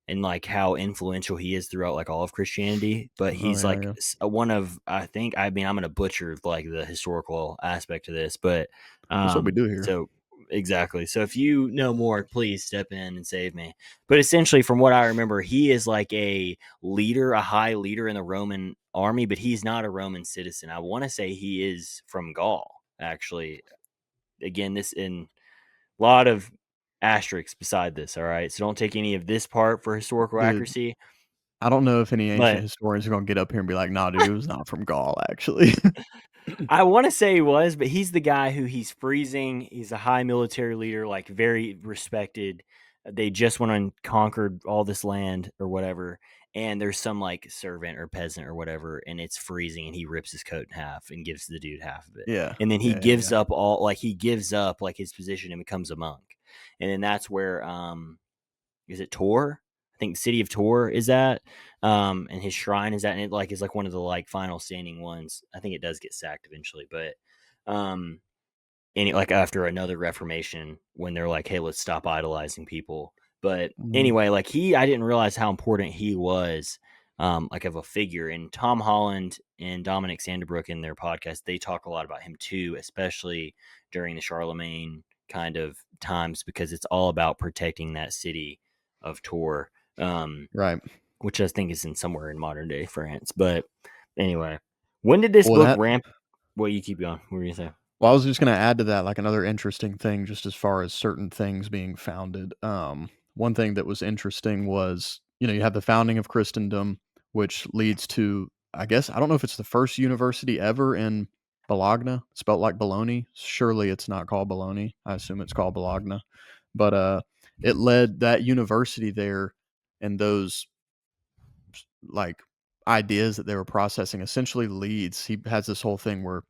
and like how influential he is throughout like all of Christianity. But Oh he's yeah, like yeah. one of I mean I'm gonna butcher like the historical aspect of this, but That's what we do here. so exactly. So if you know more, please step in and save me. But essentially, from what I remember, he is like a leader, a high leader in the Roman army, but he's not a Roman citizen. I want to say he is from Gaul, actually. Again, this in a lot of asterisks beside this. All right, so don't take any of this part for historical Dude, accuracy. I don't know if any ancient But historians are gonna get up here and be like, "Nah, dude, it was not from Gaul, actually." I want to say he was, but he's the guy who he's freezing. He's a high military leader, like very respected. They just went and conquered all this land or whatever. And there's some like servant or peasant or whatever, and it's freezing, and he rips his coat in half and gives the dude half of it. Yeah. And then he Yeah, yeah, gives yeah. up all like he gives up like his position and becomes a monk. And then that's where is it Tor? I think the city of Tor is that, and his shrine is that, and it like is like one of the like final standing ones. I think it does get sacked eventually, but um, any like after another reformation when they're like, hey, let's stop idolizing people. But Mhm. anyway, like I didn't realize how important he was, like of a figure. And Tom Holland and Dominic Sanderbrook in their podcast, they talk a lot about him too, especially during the Charlemagne kind of times, because it's all about protecting that city of Tours, Right. which I think is in somewhere in modern day France. But anyway, when did this Well, book that ramp? Well, you keep going. What were you gonna say? well, I was just gonna add to that, like, another interesting thing just as far as certain things being founded. One thing that was interesting was, you have the founding of Christendom, which leads to, I guess, I don't know if it's the first university ever in Bologna, spelt like bologna. Surely it's not called Bologna. I assume it's called Bologna. But, it led that university there and those, like, ideas that they were processing essentially leads he has this whole thing where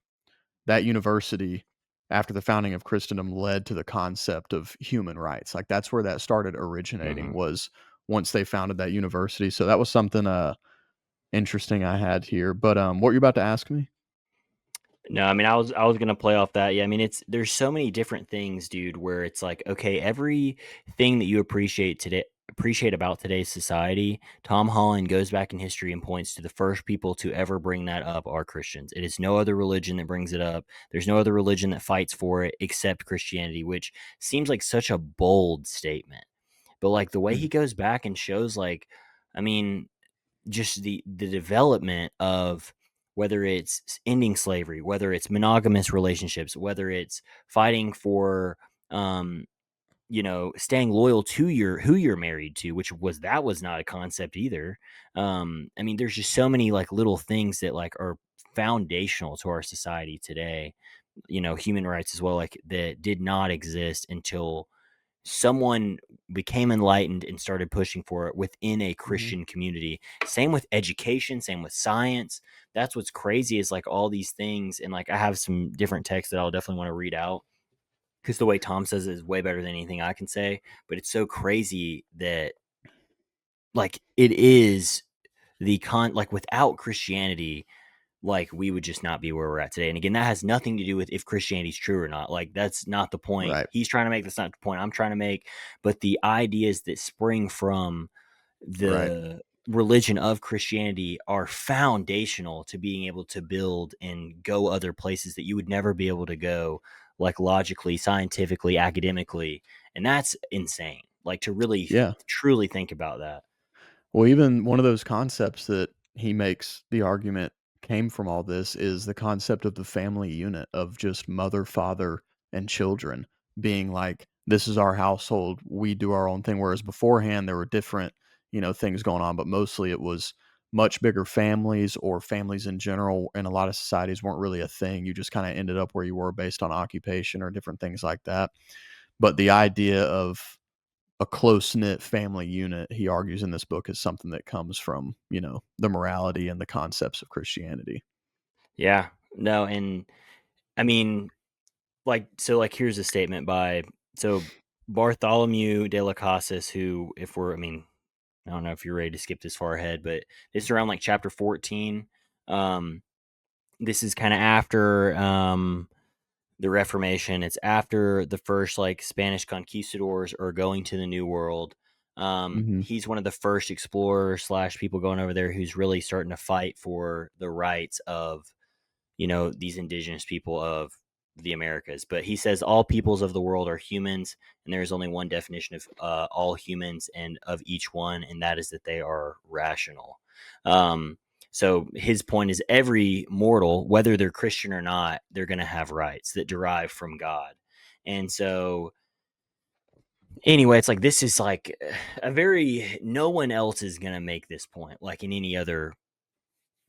that university after the founding of Christendom led to the concept of human rights. Like that's where that started originating, Mhm. was once they founded that university. So that was something interesting I had here. But what you about to ask me? No, I mean, I was gonna play off that. Yeah, I mean, there's so many different things, dude, where it's like, okay, everything that you appreciate about today's society, Tom Holland goes back in history and points to the first people to ever bring that up are Christians. It is no other religion that brings it up. There's no other religion that fights for it except Christianity, which seems like such a bold statement. But like the way he Mhm. goes back and shows, like, I mean, just the development of whether it's ending slavery, whether it's monogamous relationships, whether it's fighting for um staying loyal to your who you're married to, which was not a concept either. I mean, there's just so many like little things that like are foundational to our society today, human rights as well, like that did not exist until someone became enlightened and started pushing for it within a Mhm. Christian community. Same with education, same with science. That's what's crazy is like all these things. And like I have some different texts that I'll definitely want to read out because the way Tom says it is way better than anything I can say. But it's so crazy that like it is like without Christianity, like we would just not be where we're at today. And again, that has nothing to do with if Christianity is true or not. Like that's not the point Right. he's trying to make. That's not the point I'm trying to make. But the ideas that spring from Right. the religion of Christianity are foundational to being able to build and go other places that you would never be able to go, like logically, scientifically, academically. And that's insane. Like to really Yeah. truly think about that. Well, even one of those concepts that he makes the argument came from all this is the concept of the family unit of just mother, father, and children being like, this is our household. We do our own thing. Whereas beforehand, there were different, things going on, but mostly it was much bigger families or families in general. In a lot of societies weren't really a thing. You just kind of ended up where you were based on occupation or different things like that. But the idea of a close-knit family unit, he argues in this book, is something that comes from, the morality and the concepts of Christianity. Yeah. No, and I mean, like here's a statement by Bartholomew de las Casas, who if we're I mean, I don't know if you're ready to skip this far ahead, but this is around like chapter 14. Um this is kind of after the Reformation. It's after the first like Spanish conquistadors are going to the New World. Mhm. He's one of the first explorers slash people going over there who's really starting to fight for the rights of these indigenous people of the Americas. But he says all peoples of the world are humans, and there is only one definition of all humans and of each one, and that is that they are rational. Um, so his point is every mortal, whether they're Christian or not, they're going to have rights that derive from God. And so anyway, it's like this is like a very no one else is going to make this point like in any other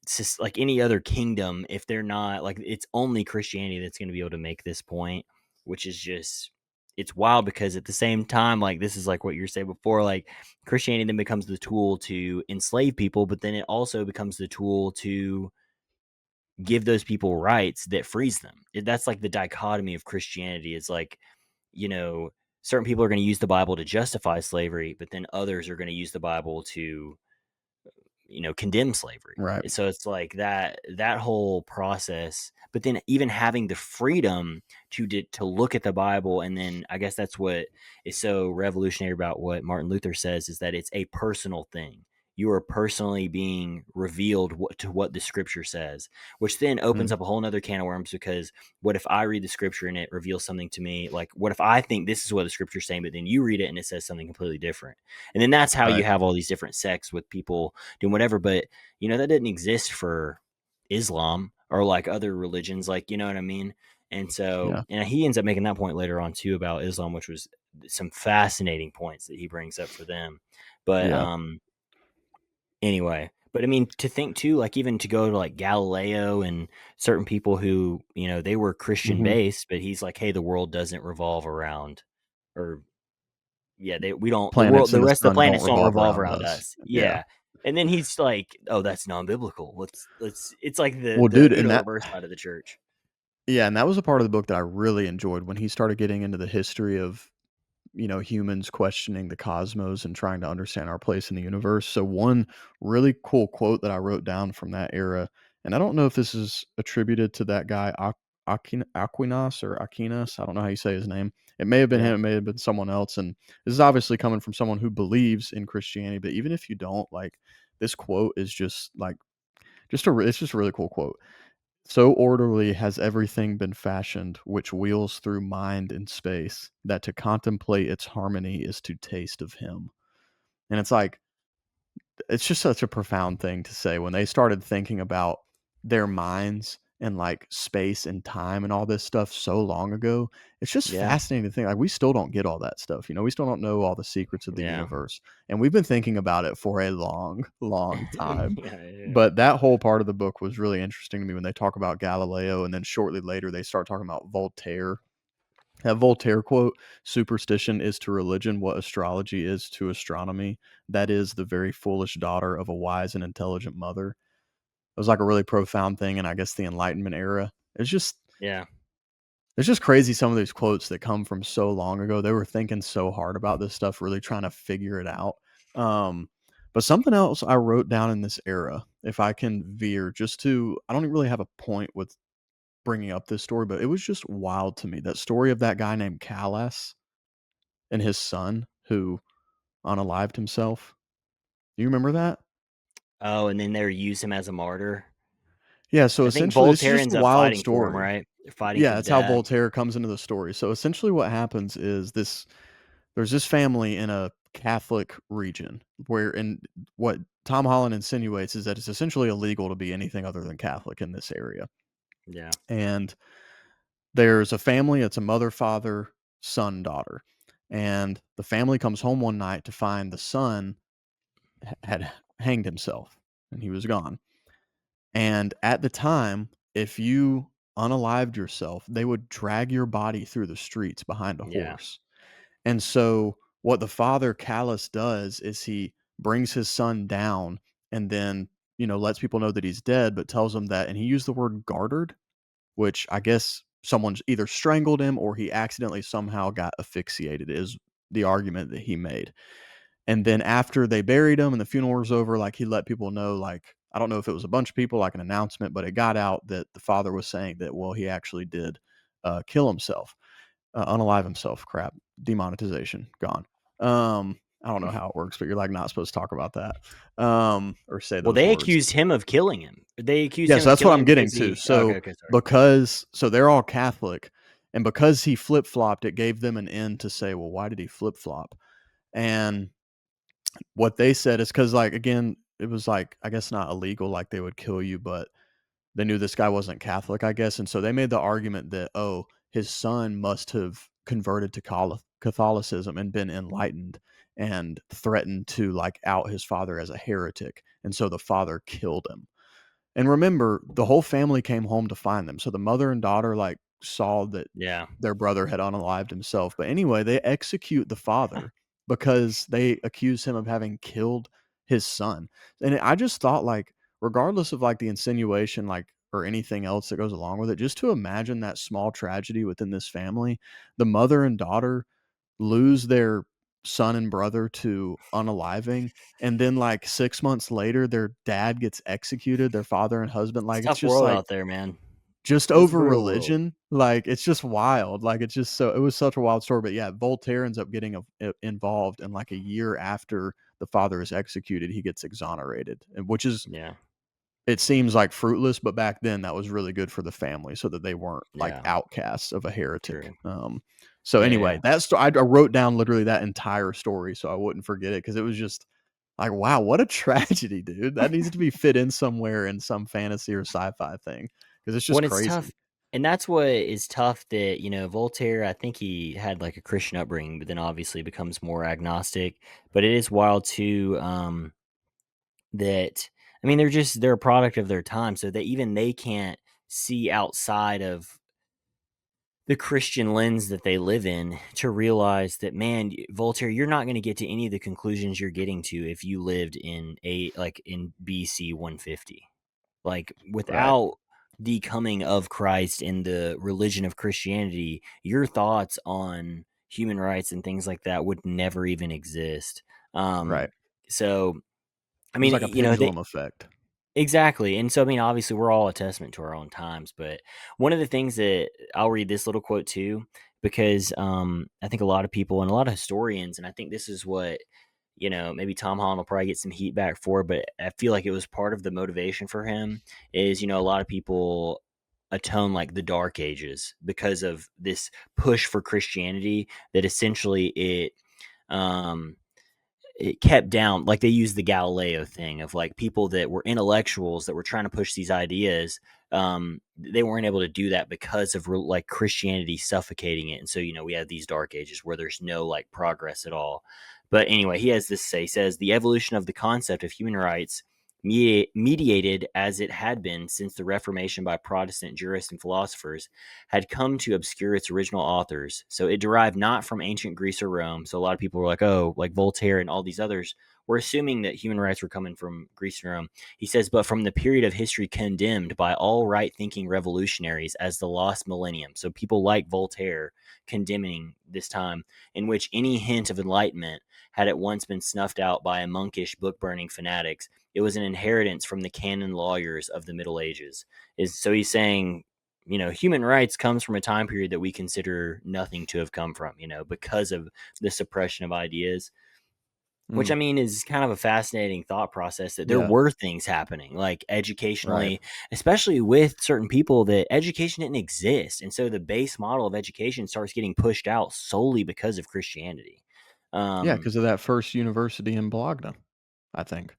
it's just like any other kingdom, if they're not like it's only Christianity that's going to be able to make this point, which is just it's wild because at the same time, like this is like what you're saying before, like Christianity then becomes the tool to enslave people, but then it also becomes the tool to give those people rights that frees them. That's like the dichotomy of Christianity. Is like, you know, certain people are going to use the Bible to justify slavery, but then others are going to use the Bible to condemn slavery. Right. So it's like that whole process, but then even having the freedom to look at the Bible, and then I guess that's what is so revolutionary about what Martin Luther says is that it's a personal thing. You are personally being revealed to what the scripture says, which then opens Mhm. up a whole nother can of worms because what if I read the scripture and it reveals something to me? Like, what if I think this is what the scripture's saying, but then you read it and it says something completely different? And then that's how you Right. have all these different sects with people doing whatever. But that didn't exist for Islam or like other religions, like you know what I mean. And so, Yeah. and he ends up making that point later on too about Islam, which was some fascinating points that he brings up for them. But Yeah. anyway, but I mean, to think too, like even to go to like Galileo and certain people who they were Christian Mhm. based, but he's like, hey, the world doesn't revolve around, or yeah, we don't Planets the in the rest of the sun don't planets don't revolve revolve around around us. us. Yeah. Yeah. And then he's like, "Oh, that's non-biblical. Let's it's like the Well, dude, and the that reverse side of the church." Yeah, and that was a part of the book that I really enjoyed when he started getting into the history of, humans questioning the cosmos and trying to understand our place in the universe. So one really cool quote that I wrote down from that era, and I don't know if this is attributed to that guy Aquinas or Aquinas. I don't know how you say his name. It may have been Yeah. him. It may have been someone else. And this is obviously coming from someone who believes in Christianity. But even if you don't, like, this quote is just like it's just a really cool quote. So orderly has everything been fashioned, which wheels through mind and space, that to contemplate its harmony is to taste of him. And it's like, it's just such a profound thing to say when they started thinking about their minds and like space and time and all this stuff so long ago. It's just Yeah. fascinating to think like we still don't get all that stuff. We still don't know all the secrets of the Yeah. universe. And we've been thinking about it for a long, long time. Yeah. Yeah. But that whole part of the book was really interesting to me when they talk about Galileo and then shortly later they start talking about Voltaire. That Voltaire quote, superstition is to religion what astrology is to astronomy. That is the very foolish daughter of a wise and intelligent mother. It was like a really profound thing in, I guess, the Enlightenment era. Yeah. It's just crazy some of these quotes that come from so long ago. They were thinking so hard about this stuff, really trying to figure it out. Um, but something else I wrote down in this era, if I can veer just to, I don't even really have a point with bringing up this story, but it was just wild to me. That story of that guy named Callas and his son who unalived himself. Do you remember that? Oh, and then they use him as a martyr. Yeah, so I think essentially, this is Voltaire just ends a up wild fighting for him, story. right? They're fighting Yeah, to the that's how death. Voltaire comes into the story. So essentially what happens is there's this family in a Catholic region where and what Tom Holland insinuates is that it's essentially illegal to be anything other than Catholic in this area. Yeah. And there's a family, it's a mother, father, son, daughter. And the family comes home one night to find the son had hanged himself and he was gone. And at the time, if you unalived yourself, they would drag your body through the streets behind a Yeah. horse. And so, what the father Callus does is he brings his son down and then, lets people know that he's dead, but tells them that, and he used the word gartered, which I guess someone's either strangled him or he accidentally somehow got asphyxiated, is the argument that he made. And then after they buried him and the funeral was over, like he let people know, like, I don't know if it was a bunch of people, like an announcement, but it got out that the father was saying that, well, he actually did kill himself, unalive himself. Crap, demonetization gone. I don't know how it works, but you're like not supposed to talk about that or say Well, those they words. accused him of killing him. They accused Yeah, him so of that's what killing I'm him getting because to. he. Okay. So Okay. Sorry. because they're all Catholic, and because he flip flopped, it gave them an end to say, well, why did he flip flop? And what they said is because, like, again, it was like, I guess not illegal, like they would kill you, but they knew this guy wasn't Catholic, I guess. And so they made the argument that, oh, his son must have converted to Catholicism and been enlightened and threatened to like out his father as a heretic. And so the father killed him. And remember, the whole family came home to find them. So the mother and daughter like saw that Yeah. their brother had unalived himself. But anyway, they execute the father because they accuse him of having killed his son. And I just thought like regardless of like the insinuation like or anything else that goes along with it, just to imagine that small tragedy within this family, the mother and daughter lose their son and brother to unaliving, and then like 6 months later their dad gets executed, their father and husband, It's a like it's tough just world like out there, man. just It's a over brutal world. religion, like it's just wild, like it's just so it was such a wild story. But yeah, Voltaire ends up getting involved, and like a year after the father is executed he gets exonerated, and which is, Yeah. it seems like fruitless, but back then that was really good for the family so that they weren't like Yeah. outcasts of a heretic. True. So Yeah. anyway, Yeah. I wrote down literally that entire story so I wouldn't forget it because it was just like, wow, what a tragedy, dude. That needs to be fit in somewhere in some fantasy or sci-fi thing because it's just When it's tough, crazy. and that's what is tough. That Voltaire. I think he had like a Christian upbringing, but then obviously becomes more agnostic. But it is wild too. That I mean, they're a product of their time, so that even they can't see outside of the Christian lens that they live in to realize that, man, Voltaire, you're not going to get to any of the conclusions you're getting to if you lived in in BC 150. Like Right. the coming of Christ and the religion of Christianity, your thoughts on human rights and things like that would never even exist. Right. So I There's mean, like a pendulum effect. exactly. And so, I mean, obviously, we're all a testament to our own times. But one of the things that I'll read this little quote too, because I think a lot of people and a lot of historians, and I think this is what, maybe Tom Holland will probably get some heat back for, but I feel like it was part of the motivation for him is, a lot of people atone like the Dark Ages because of this push for Christianity that essentially um, it kept down, like they used the Galileo thing of like people that were intellectuals that were trying to push these ideas. They weren't able to do that because of like Christianity suffocating it. And so, we have these dark ages where there's no like progress at all. But anyway, he has this to say, he says the evolution of the concept of human rights mediated as it had been since the Reformation by Protestant jurists and philosophers, had come to obscure its original authors. So it derived not from ancient Greece or Rome. So a lot of people were like, oh, like Voltaire and all these others were assuming that human rights were coming from Greece and Rome. He says, but from the period of history condemned by all right thinking revolutionaries as the lost millennium. So people like Voltaire condemning this time in which any hint of enlightenment had at once been snuffed out by a monkish book burning fanatics. It was an inheritance from the canon lawyers of the Middle Ages. So he's saying, human rights comes from a time period that we consider nothing to have come from, because of the suppression of ideas, which I Mm, mean is kind of a fascinating thought process that there yeah. were things happening, like Right. educationally, especially with certain people that education didn't exist. And so the base model of education starts getting pushed out solely because of Christianity. Yeah, Um, because of that first university in Bologna, I think.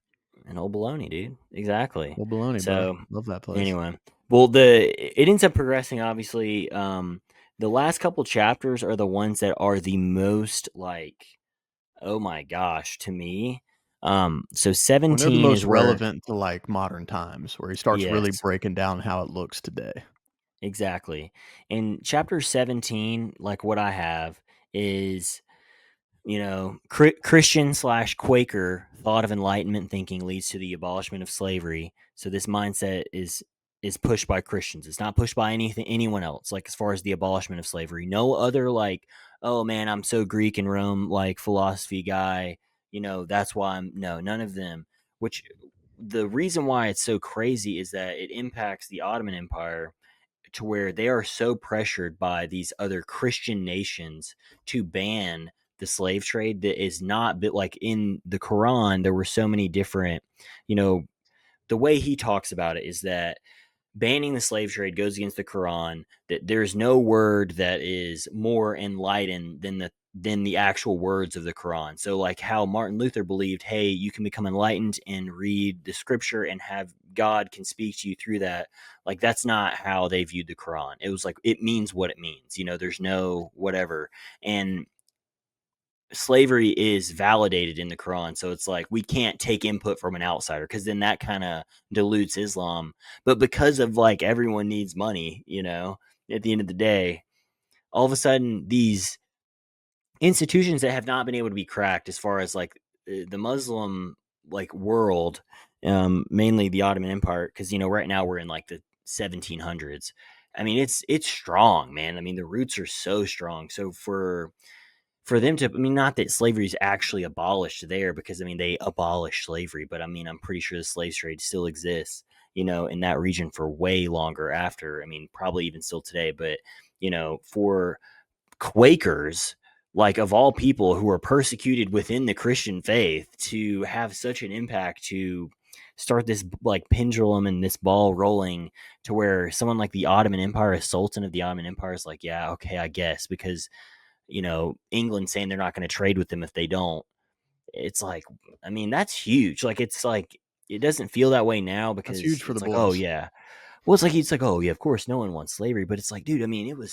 and old baloney, dude. Exactly. Old Bologna, bro. So Love that place. anyway, well, it ends up progressing. Obviously, the last couple chapters are the ones that are the most like, oh my gosh, to me. So When they're the 17 most is where, relevant to, like, modern times, where he starts really yes, breaking down how it looks today. exactly. In chapter 17, like what I have is, Christian slash Quaker thought of Enlightenment thinking leads to the abolishment of slavery. So this mindset is pushed by Christians. It's not pushed by anyone else. Like as far as the abolishment of slavery, no other like, oh man, I'm so Greek and Rome like philosophy guy. That's why I'm no, none of them. Which the reason why it's so crazy is that it impacts the Ottoman Empire to where they are so pressured by these other Christian nations to ban the slave trade that is not but like in the Quran there were so many different, you know the way he talks about it is that banning the slave trade goes against the Quran, that there's no word that is more enlightened than the actual words of the Quran. So like how Martin Luther believed, hey, you can become enlightened and read the scripture and have God can speak to you through that. Like that's not how they viewed the Quran. It was like it means what it means. There's no whatever. And slavery is validated in the Quran. So it's like we can't take input from an outsider because then that kind of dilutes Islam. But because of like everyone needs money, at the end of the day, all of a sudden these institutions that have not been able to be cracked as far as like the Muslim like world, mainly the Ottoman Empire, because right now we're in like the 1700s. I mean, it's strong, man. I mean, the roots are so strong. So for them to, I mean, not that slavery is actually abolished there, because I mean they abolished slavery, but I mean I'm pretty sure the slave trade still exists, in that region for way longer after. I mean, probably even still today. But for Quakers, like of all people who are persecuted within the Christian faith, to have such an impact to start this like pendulum and this ball rolling to where someone like the Ottoman Empire, a sultan of the Ottoman Empire, is like, yeah, okay, I guess, because England saying they're not going to trade with them if they don't. It's like, I mean, that's huge. Like, it's like, it doesn't feel that way now That's because huge for the it's like, oh, boys. yeah. Well, it's like, oh, yeah, of course, no one wants slavery. But it's like, dude, I mean, it was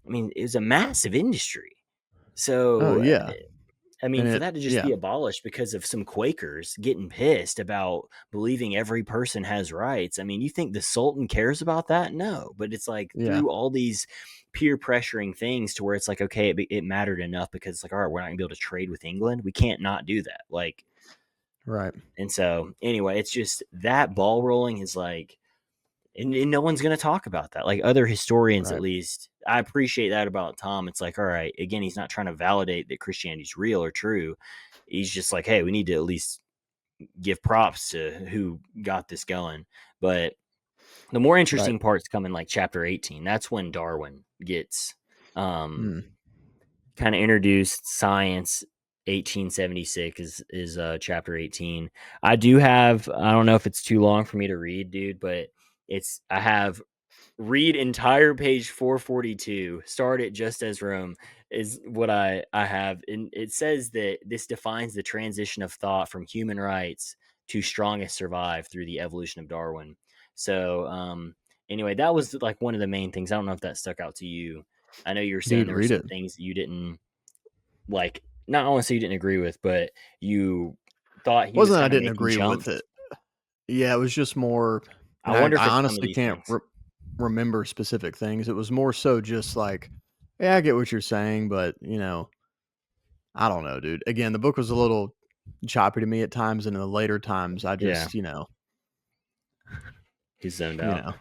I mean, it was a massive industry. Oh, So, yeah, I and mean, for it that to just yeah, be abolished because of some Quakers getting pissed about believing every person has rights. I mean, you think the Sultan cares about that? No, but it's like yeah, through all these peer pressuring things to where it's like, okay, it mattered enough because it's like, all right, we're not gonna be able to trade with England. We can't not do that. Like, right. and so anyway, it's just that ball rolling is like and no one's going to talk about that. Like other historians, at Right. least, I appreciate that about Tom. It's like, all right, again, he's not trying to validate that Christianity's real or true. He's just like, hey, we need to at least give props to who got this going. But the more Right. interesting parts come in like chapter 18. That's when Darwin gets um, Mm. kind of introduced. Science 1876 is chapter 18. I do have, I don't know if it's too long for me to read, dude, but I have read entire page 442, start it just as Rome, is what I have. And it says that this defines the transition of thought from human rights to strongest survive through the evolution of Darwin. So anyway, that was like one of the main things. I don't know if that stuck out to you. I know you were saying Dude, there were read some it. things that you didn't like, not only so you didn't agree with, but you thought he was Wasn't that I kind of didn't making agree with jumps. it. Yeah, it was just more, I and I wonder if I it's some of honestly these can't things. remember specific things. It was more so just like, yeah, I get what you're saying, but I don't know, dude. Again, the book was a little choppy to me at times, and in the later times, I Yeah, just, he's zoned you out. know,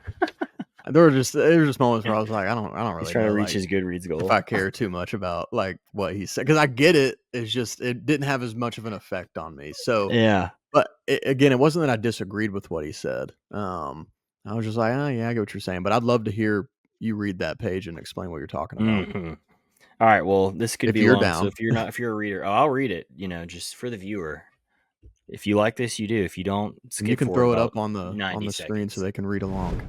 there were just moments where I was like, I don't He's really trying to know, reach like, his Goodreads if goal. I care too much about like what he said because I get it. It's just it didn't have as much of an effect on me. So, Yeah. but again, it wasn't that I disagreed with what he said. I was just like, oh yeah, I get what you're saying, but I'd love to hear you read that page and explain what you're talking about Mhm. All right. Well, this could if be you're long. So down. if you're a reader, I'll read it. Just for the viewer. If you like this, you do. If you don't, And you skip can forward throw it about up on 90 the screen so seconds. they can read along.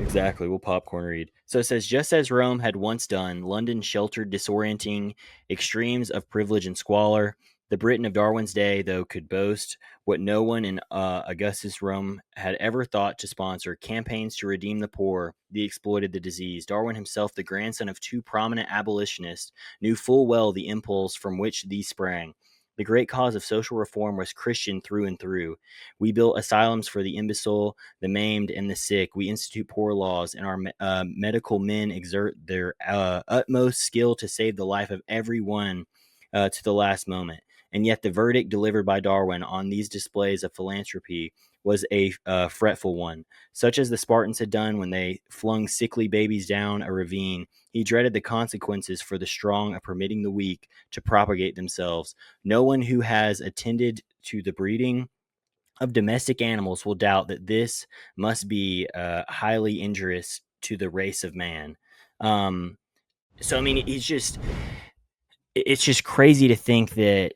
Exactly. We'll popcorn read. So it says, just as Rome had once done, London sheltered disorienting extremes of privilege and squalor. The Britain of Darwin's day, though, could boast what no one in Augustus Rome had ever thought to sponsor campaigns to redeem the poor, the exploited, the diseased. Darwin himself, the grandson of two prominent abolitionists, knew full well the impulse from which these sprang. The great cause of social reform was Christian through and through. We built asylums for the imbecile, the maimed, and the sick. We institute poor laws, and our medical men exert their utmost skill to save the life of everyone to the last moment. And yet, the verdict delivered by Darwin on these displays of philanthropy was a fretful one, such as the Spartans had done when they flung sickly babies down a ravine. He dreaded the consequences for the strong of permitting the weak to propagate themselves. No one who has attended to the breeding of domestic animals will doubt that this must be highly injurious to the race of man. Um, so I mean, it's just crazy to think that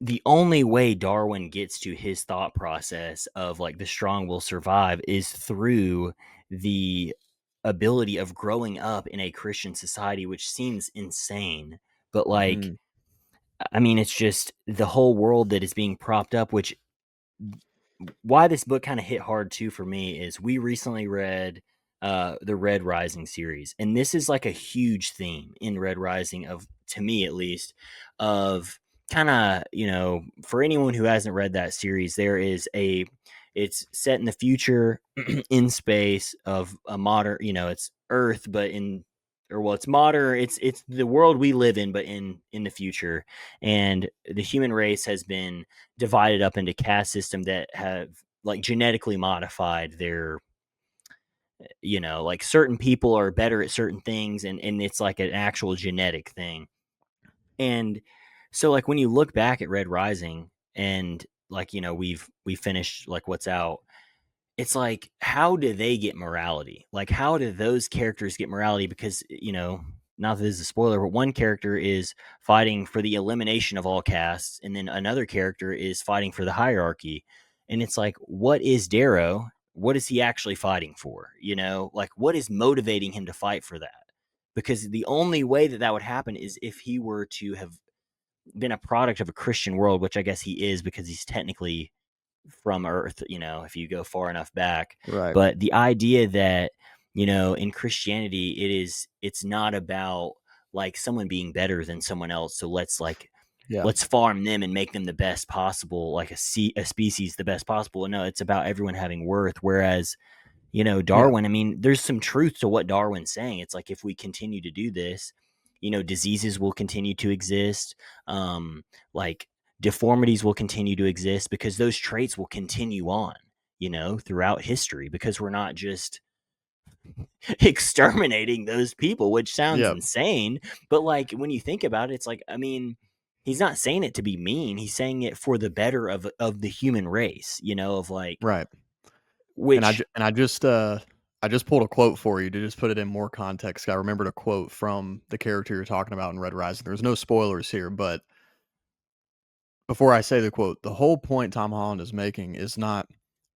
the only way Darwin gets to his thought process of like the strong will survive is through the ability of growing up in a Christian society, which seems insane. But like, Mhm. I mean, it's just the whole world that is being propped up, which why this book kind of hit hard too for me is we recently read the Red Rising series, and this is like a huge theme in Red Rising of, to me at least, of kind of, for anyone who hasn't read that series, it's set in the future in space of a modern, it's Earth, but in, or well, it's modern, it's the world we live in, but in the future, and the human race has been divided up into caste system that have like genetically modified their, like certain people are better at certain things, and it's like an actual genetic thing. And so like when you look back at Red Rising, and like, we finished like what's out, it's like, how do they get morality? Like, how do those characters get morality? Because, not that this is a spoiler, but one character is fighting for the elimination of all castes, and then another character is fighting for the hierarchy. And it's like, what is Darrow? What is he actually fighting for? Like, what is motivating him to fight for that? Because the only way that that would happen is if he were to have been a product of a Christian world, which I guess he is because he's technically from Earth, if you go far enough back. Right. But the idea that, in Christianity, it's not about like someone being better than someone else. So Yeah. let's farm them and make them the best possible, like a species the best possible. No, it's about everyone having worth. Whereas, Yeah. Darwin, I mean, there's some truth to what Darwin's saying. It's like, if we continue to do this, diseases will continue to exist. Like deformities will continue to exist because those traits will continue on. throughout history, because we're not just exterminating those people, which sounds Yeah, insane. But like when you think about it, it's like, I mean, he's not saying it to be mean. He's saying it for the better of the human race, of like right. And which I just pulled a quote for you to just put it in more context. I remembered a quote from the character you're talking about in Red Rising. There's no spoilers here, but before I say the quote, the whole point Tom Holland is making is not,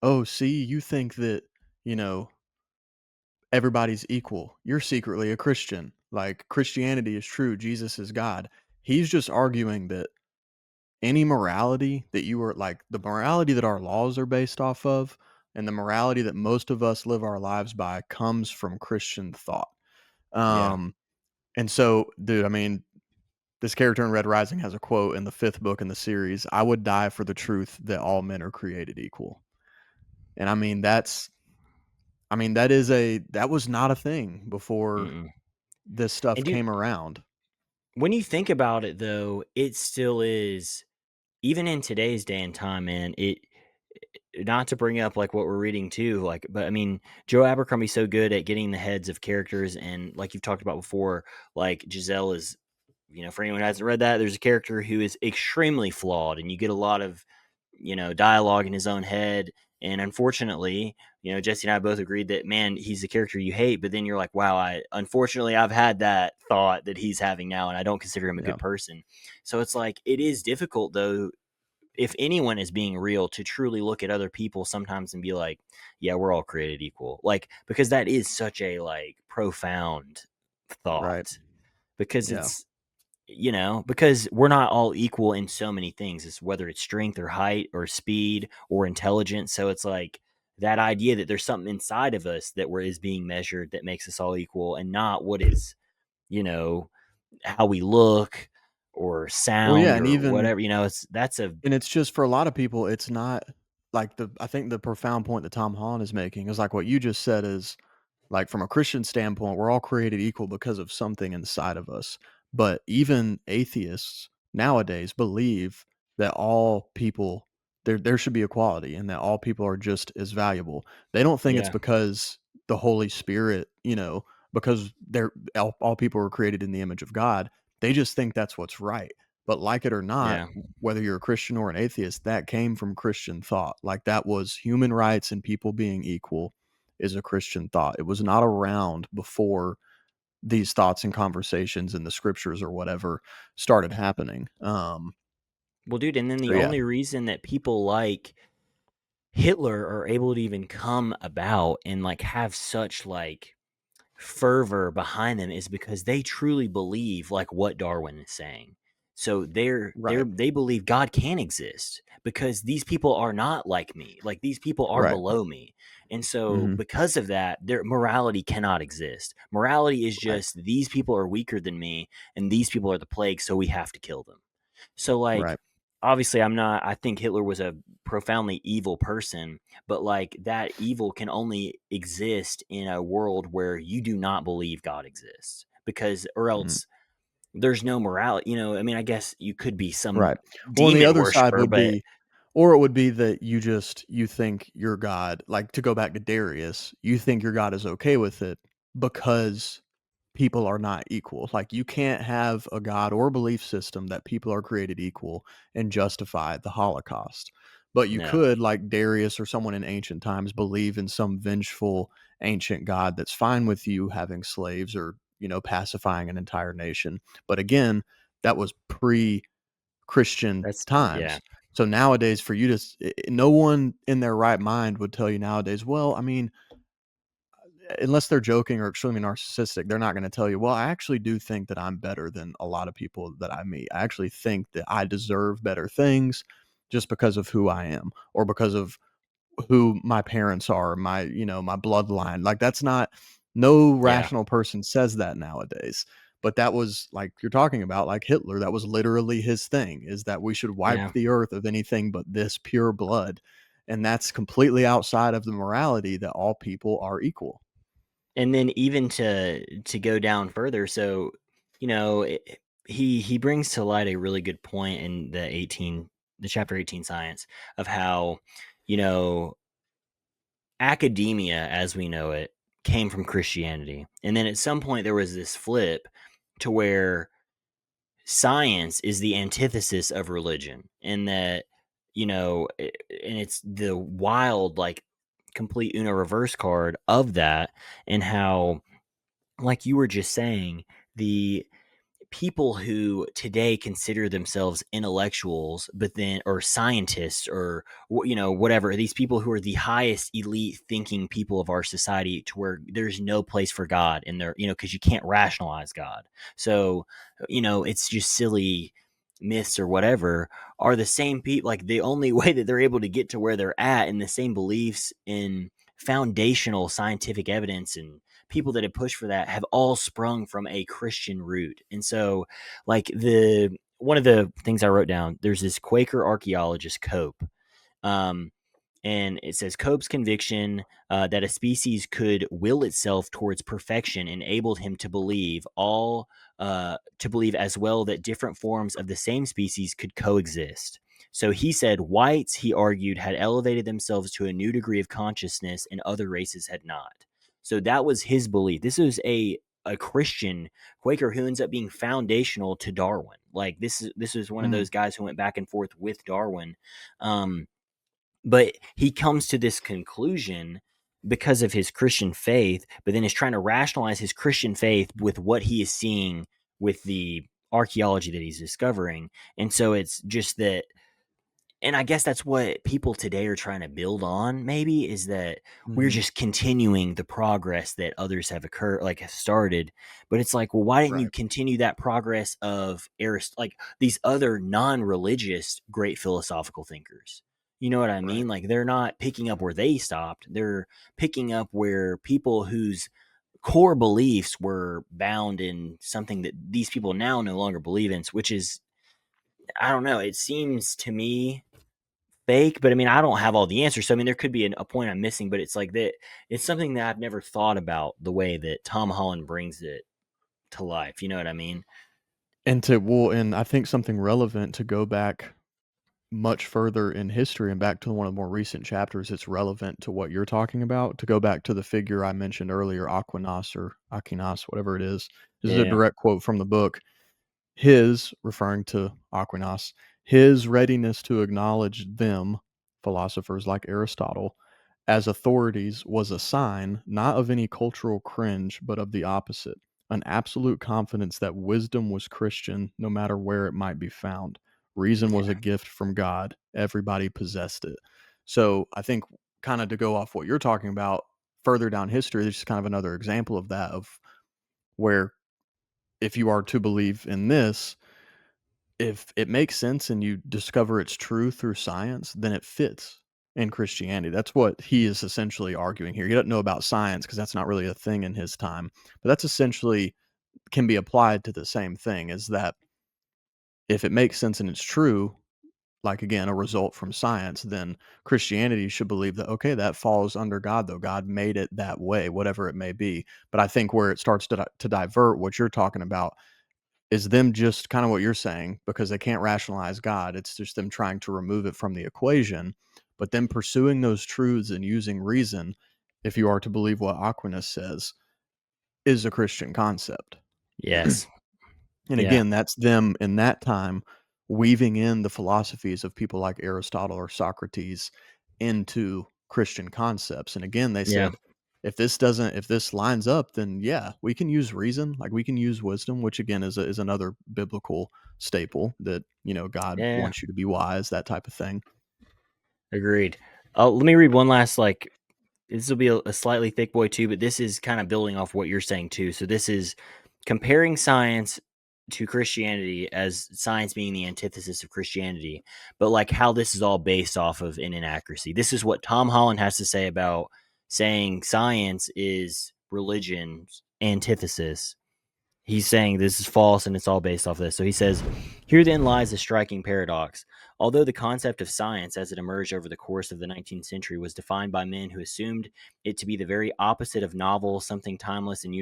"Oh, see, you think that, you know, everybody's equal. You're secretly a Christian. Like Christianity is true, Jesus is God." He's just arguing that any morality that you are like the morality that our laws are based off of and the morality that most of us live our lives by comes from Christian thought. yeah. Um, and so, dude, I mean, this character in Red Rising has a quote in the fifth book in the series: "I would die for the truth that all men are created equal." And I mean, that was not a thing before Mm-mm. this stuff And dude, came around. when you think about it though, it still is, even in today's day and time, man. It Not to bring up like what we're reading too, like, but I mean, Joe Abercrombie's so good at getting the heads of characters, and like you've talked about before, like Giselle is, for anyone who hasn't read that, there's a character who is extremely flawed, and you get a lot of, dialogue in his own head. And unfortunately, Jesse and I both agreed that, man, he's the character you hate, but then you're like, wow, unfortunately I've had that thought that he's having now, and I don't consider him a Yeah, good person. So it's like it is difficult though, if anyone is being real, to truly look at other people sometimes and be like, yeah, we're all created equal. Like, because that is such a like profound right. thought, because Yeah. because we're not all equal in so many things. It's whether it's strength or height or speed or intelligence. So it's like that idea that there's something inside of us that is being measured that makes us all equal, and not what is, you know, how we look or Well, yeah, sound and or even whatever. it's just for a lot of people, it's not like I think the profound point that Tom Holland is making is like what you just said is like from a Christian standpoint, we're all created equal because of something inside of us. But even atheists nowadays believe that all people there should be equality and that all people are just as valuable. They don't think it's Yeah, because the Holy Spirit, because all people are created in the image of God. They just think that's what's right. But like it or not, yeah. whether you're a Christian or an atheist, that came from Christian thought. Like that was human rights and people being equal is a Christian thought. It was not around before these thoughts and conversations in the scriptures or whatever started happening. Well, dude, and then So the yeah, only reason that people like Hitler are able to even come about and like have such like fervor behind them is because they truly believe like what Darwin is saying. So right, they believe God can exist because these people are not like me. Like these people are right, below me. And so hmm, because of that, their morality cannot exist. Morality is right, just these people are weaker than me and these people are the plague, so we have to kill them. So like right, obviously I think Hitler was a profoundly evil person, but like that evil can only exist in a world where you do not believe God exists, because or mm, else there's no morality. I mean, I guess you could be some right. Well, and the demon other side worshiper, would but be, or it would be that you think your God, like to go back to Darius, you think your God is okay with it because people are not equal. Like you can't have a God or belief system that people are created equal and justify the Holocaust. But you no. could, like Darius or someone in ancient times, believe in some vengeful ancient God that's fine with you having slaves or, pacifying an entire nation. But again, that was pre Christian That's yeah. times. So nowadays, for you to, no one in their right mind would tell you nowadays, well, I mean, unless they're joking or extremely narcissistic, they're not going to tell you, well, I actually do think that I'm better than a lot of people that I meet. I actually think that I deserve better things just because of who I am or because of who my parents are, my bloodline. Like that's not, no Yeah. rational person says that nowadays. But that was like you're talking about, like Hitler, that was literally his thing is that we should wipe Yeah. the earth of anything but this pure blood. And that's completely outside of the morality that all people are equal. And then even to go down further, so he brings to light a really good point in the chapter 18 science of how, you know academia as we know it came from Christianity. And then at some point there was this flip to where science is the antithesis of religion, and that, and it's the wild, like, complete Uno reverse card of that. And how, like you were just saying, the people who today consider themselves intellectuals, but then, or scientists, or whatever, these people who are the highest elite thinking people of our society, to where there's no place for God in there, because you can't rationalize God. So, it's just silly myths or whatever, are the same people. Like, the only way that they're able to get to where they're at in the same beliefs in foundational scientific evidence, and people that have pushed for that, have all sprung from a Christian root. And so, like, the one of the things I wrote down, there's this Quaker archaeologist Cope, um, and it says Cope's conviction that a species could will itself towards perfection enabled him to believe as well that different forms of the same species could coexist. So he said whites, he argued, had elevated themselves to a new degree of consciousness and other races had not. So that was his belief. This was a Christian Quaker who ends up being foundational to Darwin. Like, this is one of Mm, those guys who went back and forth with Darwin. But he comes to this conclusion because of his Christian faith, but then is trying to rationalize his Christian faith with what he is seeing with the archaeology that he's discovering. And so it's just that, and I guess that's what people today are trying to build on, maybe, is that we're mhm. just continuing the progress that others have have started. But it's like, well, why didn't you Right, continue that progress of like these other non-religious great philosophical thinkers? You know what I right. mean? Like, they're not picking up where they stopped. They're picking up where people whose core beliefs were bound in something that these people now no longer believe in, which is, I don't know, it seems to me fake, but I mean, I don't have all the answers. So I mean, there could be a point I'm missing, but it's like that. It's something that I've never thought about the way that Tom Holland brings it to life. You know what I mean? And I think something relevant to go back much further in history and back to one of the more recent chapters, it's relevant to what you're talking about. To go back to the figure I mentioned earlier, Aquinas or Aquinas, whatever it is. This is a Yeah, direct quote from the book. His, referring to Aquinas, his readiness to acknowledge them, philosophers like Aristotle, as authorities was a sign not of any cultural cringe, but of the opposite, an absolute confidence that wisdom was Christian no matter where it might be found. Reason was a yeah, gift from God. Everybody possessed it. So I think, kind of to go off what you're talking about, further down history, there's just kind of another example of that, of where if you are to believe in this, if it makes sense and you discover it's true through science, then it fits in Christianity. That's what he is essentially arguing here. He doesn't know about science because that's not really a thing in his time, but that's essentially can be applied to the same thing, is that if it makes sense and it's true, like again, a result from science, then Christianity should believe that, okay, that falls under God, though. God made it that way, whatever it may be. But I think where it starts to divert, what you're talking about, is them just kind of what you're saying, because they can't rationalize God. It's just them trying to remove it from the equation, but then pursuing those truths and using reason, if you are to believe what Aquinas says, is a Christian concept. yes, And yeah, again, that's them in that time weaving in the philosophies of people like Aristotle or Socrates into Christian concepts. And again, they yeah, said, if this lines up, then yeah, we can use reason, like we can use wisdom, which again is another biblical staple that, God yeah. wants you to be wise, that type of thing. Agreed. Let me read one last, like, this will be a slightly thick boy too, but this is kind of building off what you're saying too. So this is comparing science to Christianity, as science being the antithesis of Christianity, but like how this is all based off of an inaccuracy. This is what Tom Holland has to say about saying science is religion's antithesis. he's saying this is false and it's all based off this. So he says, here then lies a striking paradox. Although the concept of science as it emerged over the course of the 19th century was defined by men who assumed it to be the very opposite of novel, something timeless and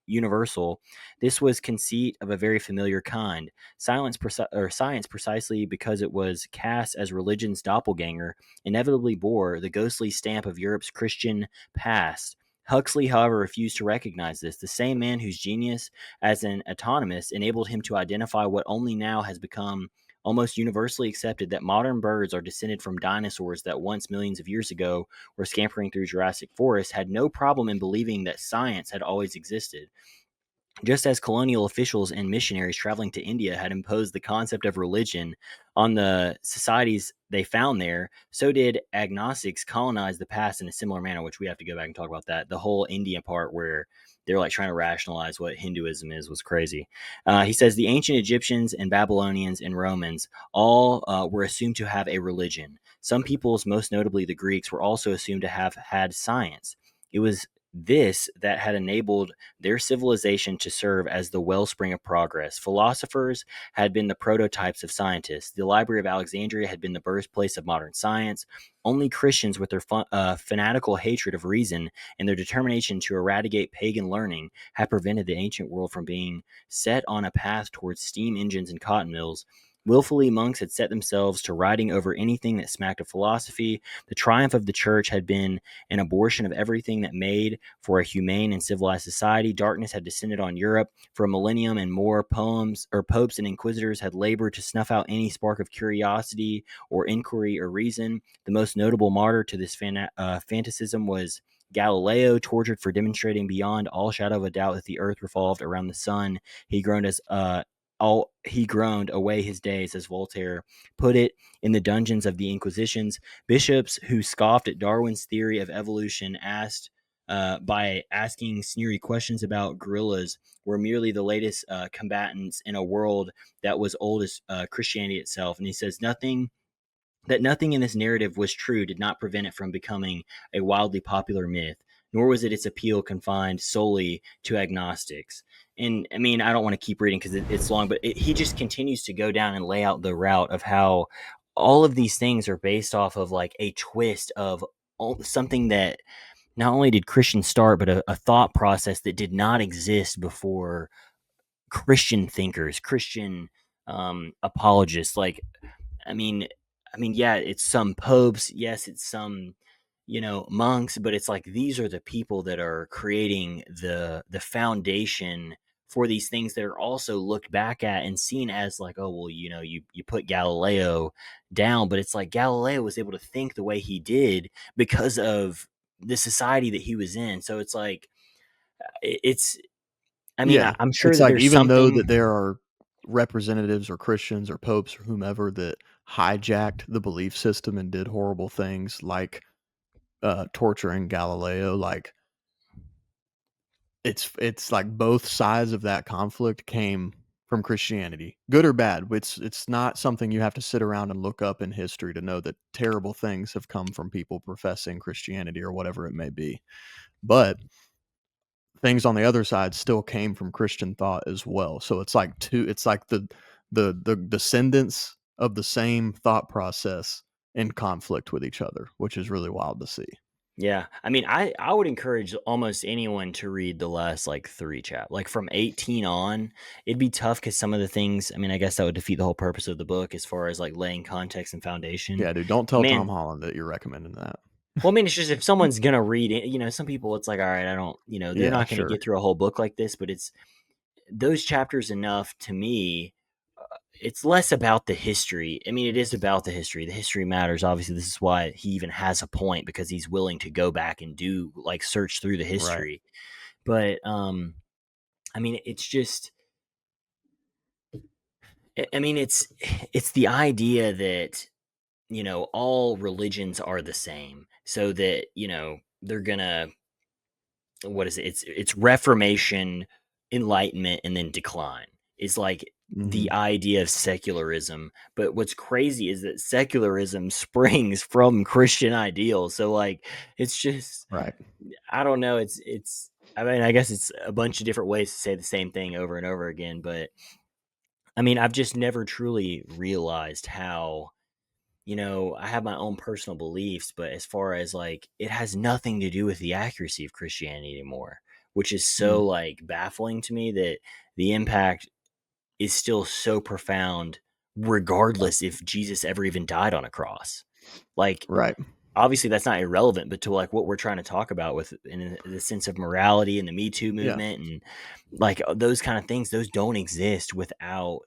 universal, this was conceit of a very familiar kind. Science, precisely because it was cast as religion's doppelganger, inevitably bore the ghostly stamp of Europe's Christian past. Huxley, however, refused to recognize this. The same man whose genius as an autonomist enabled him to identify what only now has become almost universally accepted, that modern birds are descended from dinosaurs that once, millions of years ago, were scampering through Jurassic Forest, had no problem in believing that science had always existed. Just as colonial officials and missionaries traveling to India had imposed the concept of religion on the societies they found there, so did agnostics colonize the past in a similar manner, which we have to go back and talk about that. The whole India part where they're like trying to rationalize what Hinduism is was crazy. He says the ancient Egyptians and Babylonians and Romans all were assumed to have a religion. Some peoples, most notably the Greeks, were also assumed to have had science. It was this that had enabled their civilization to serve as the wellspring of progress. Philosophers had been the prototypes of scientists. The Library of Alexandria had been the birthplace of modern science. Only Christians, with their fanatical hatred of reason and their determination to eradicate pagan learning, had prevented the ancient world from being set on a path towards steam engines and cotton mills. Willfully, monks had set themselves to riding over anything that smacked of philosophy. The triumph of the church had been an abortion of everything that made for a humane and civilized society. Darkness had descended on Europe for a millennium, and more poems or popes and inquisitors had labored to snuff out any spark of curiosity or inquiry or reason. The most notable martyr to this fanaticism was Galileo, tortured for demonstrating beyond all shadow of a doubt that the earth revolved around the sun. He groaned away his days, as Voltaire put it, in the dungeons of the Inquisitions. Bishops who scoffed at Darwin's theory of evolution asked by asking sneery questions about gorillas were merely the latest combatants in a world that was old as Christianity itself. And he says nothing in this narrative was true did not prevent it from becoming a wildly popular myth, nor was its appeal confined solely to agnostics. And I mean, I don't want to keep reading because it's long, but he just continues to go down and lay out the route of how all of these things are based off of like a twist of something that not only did Christians start, but a thought process that did not exist before Christian thinkers, Christian apologists. Like, I mean, yeah, it's some popes, yes, it's some monks, but it's like these are the people that are creating the foundation for these things that are also looked back at and seen as like, oh well, you put Galileo down, but it's like Galileo was able to think the way he did because of the society that he was in. So it's like it's I mean, Yeah, I'm sure it's that like there's even though something. that there are representatives or Christians or popes or whomever that hijacked the belief system and did horrible things like torturing Galileo, like it's like both sides of that conflict came from Christianity, good or bad. It's not something you have to sit around and look up in history to know that terrible things have come from people professing Christianity or whatever it may be. But things on the other side still came from Christian thought as well. So it's like the descendants of the same thought process in conflict with each other, which is really wild to see. Yeah, I mean, I would encourage almost anyone to read the last like three like from 18 on. It'd be tough because some of the things. I mean, I guess that would defeat the whole purpose of the book as far as like laying context and foundation. Yeah, dude, don't But tell Tom man, Holland that you're recommending that. well, I mean, it's just if someone's gonna read it, some people it's like, all right, I don't, they're Yeah, not gonna sure. get through a whole book like this, but it's those chapters enough to me. It's less about the history. I mean, it is about the history. The history matters. Obviously, this is why he even has a point because he's willing to go back and do like search through the Right. history. But I mean, it's just I mean, it's the idea that, all religions are the same. So that, they're gonna what is it? It's reformation, enlightenment, and then decline. Is like the Mhm. idea of secularism. But what's crazy is that secularism springs from Christian ideals. So like it's just Right. I don't know. It's I mean, I guess it's a bunch of different ways to say the same thing over and over again, but I mean, I've just never truly realized how, I have my own personal beliefs, but as far as like, it has nothing to do with the accuracy of Christianity anymore, which is Mm, so like baffling to me that the impact is still so profound, regardless if Jesus ever even died on a cross. Like, right, obviously that's not irrelevant, but to like what we're trying to talk about with in the sense of morality and the Me Too yeah, movement and like those kind of things, those don't exist without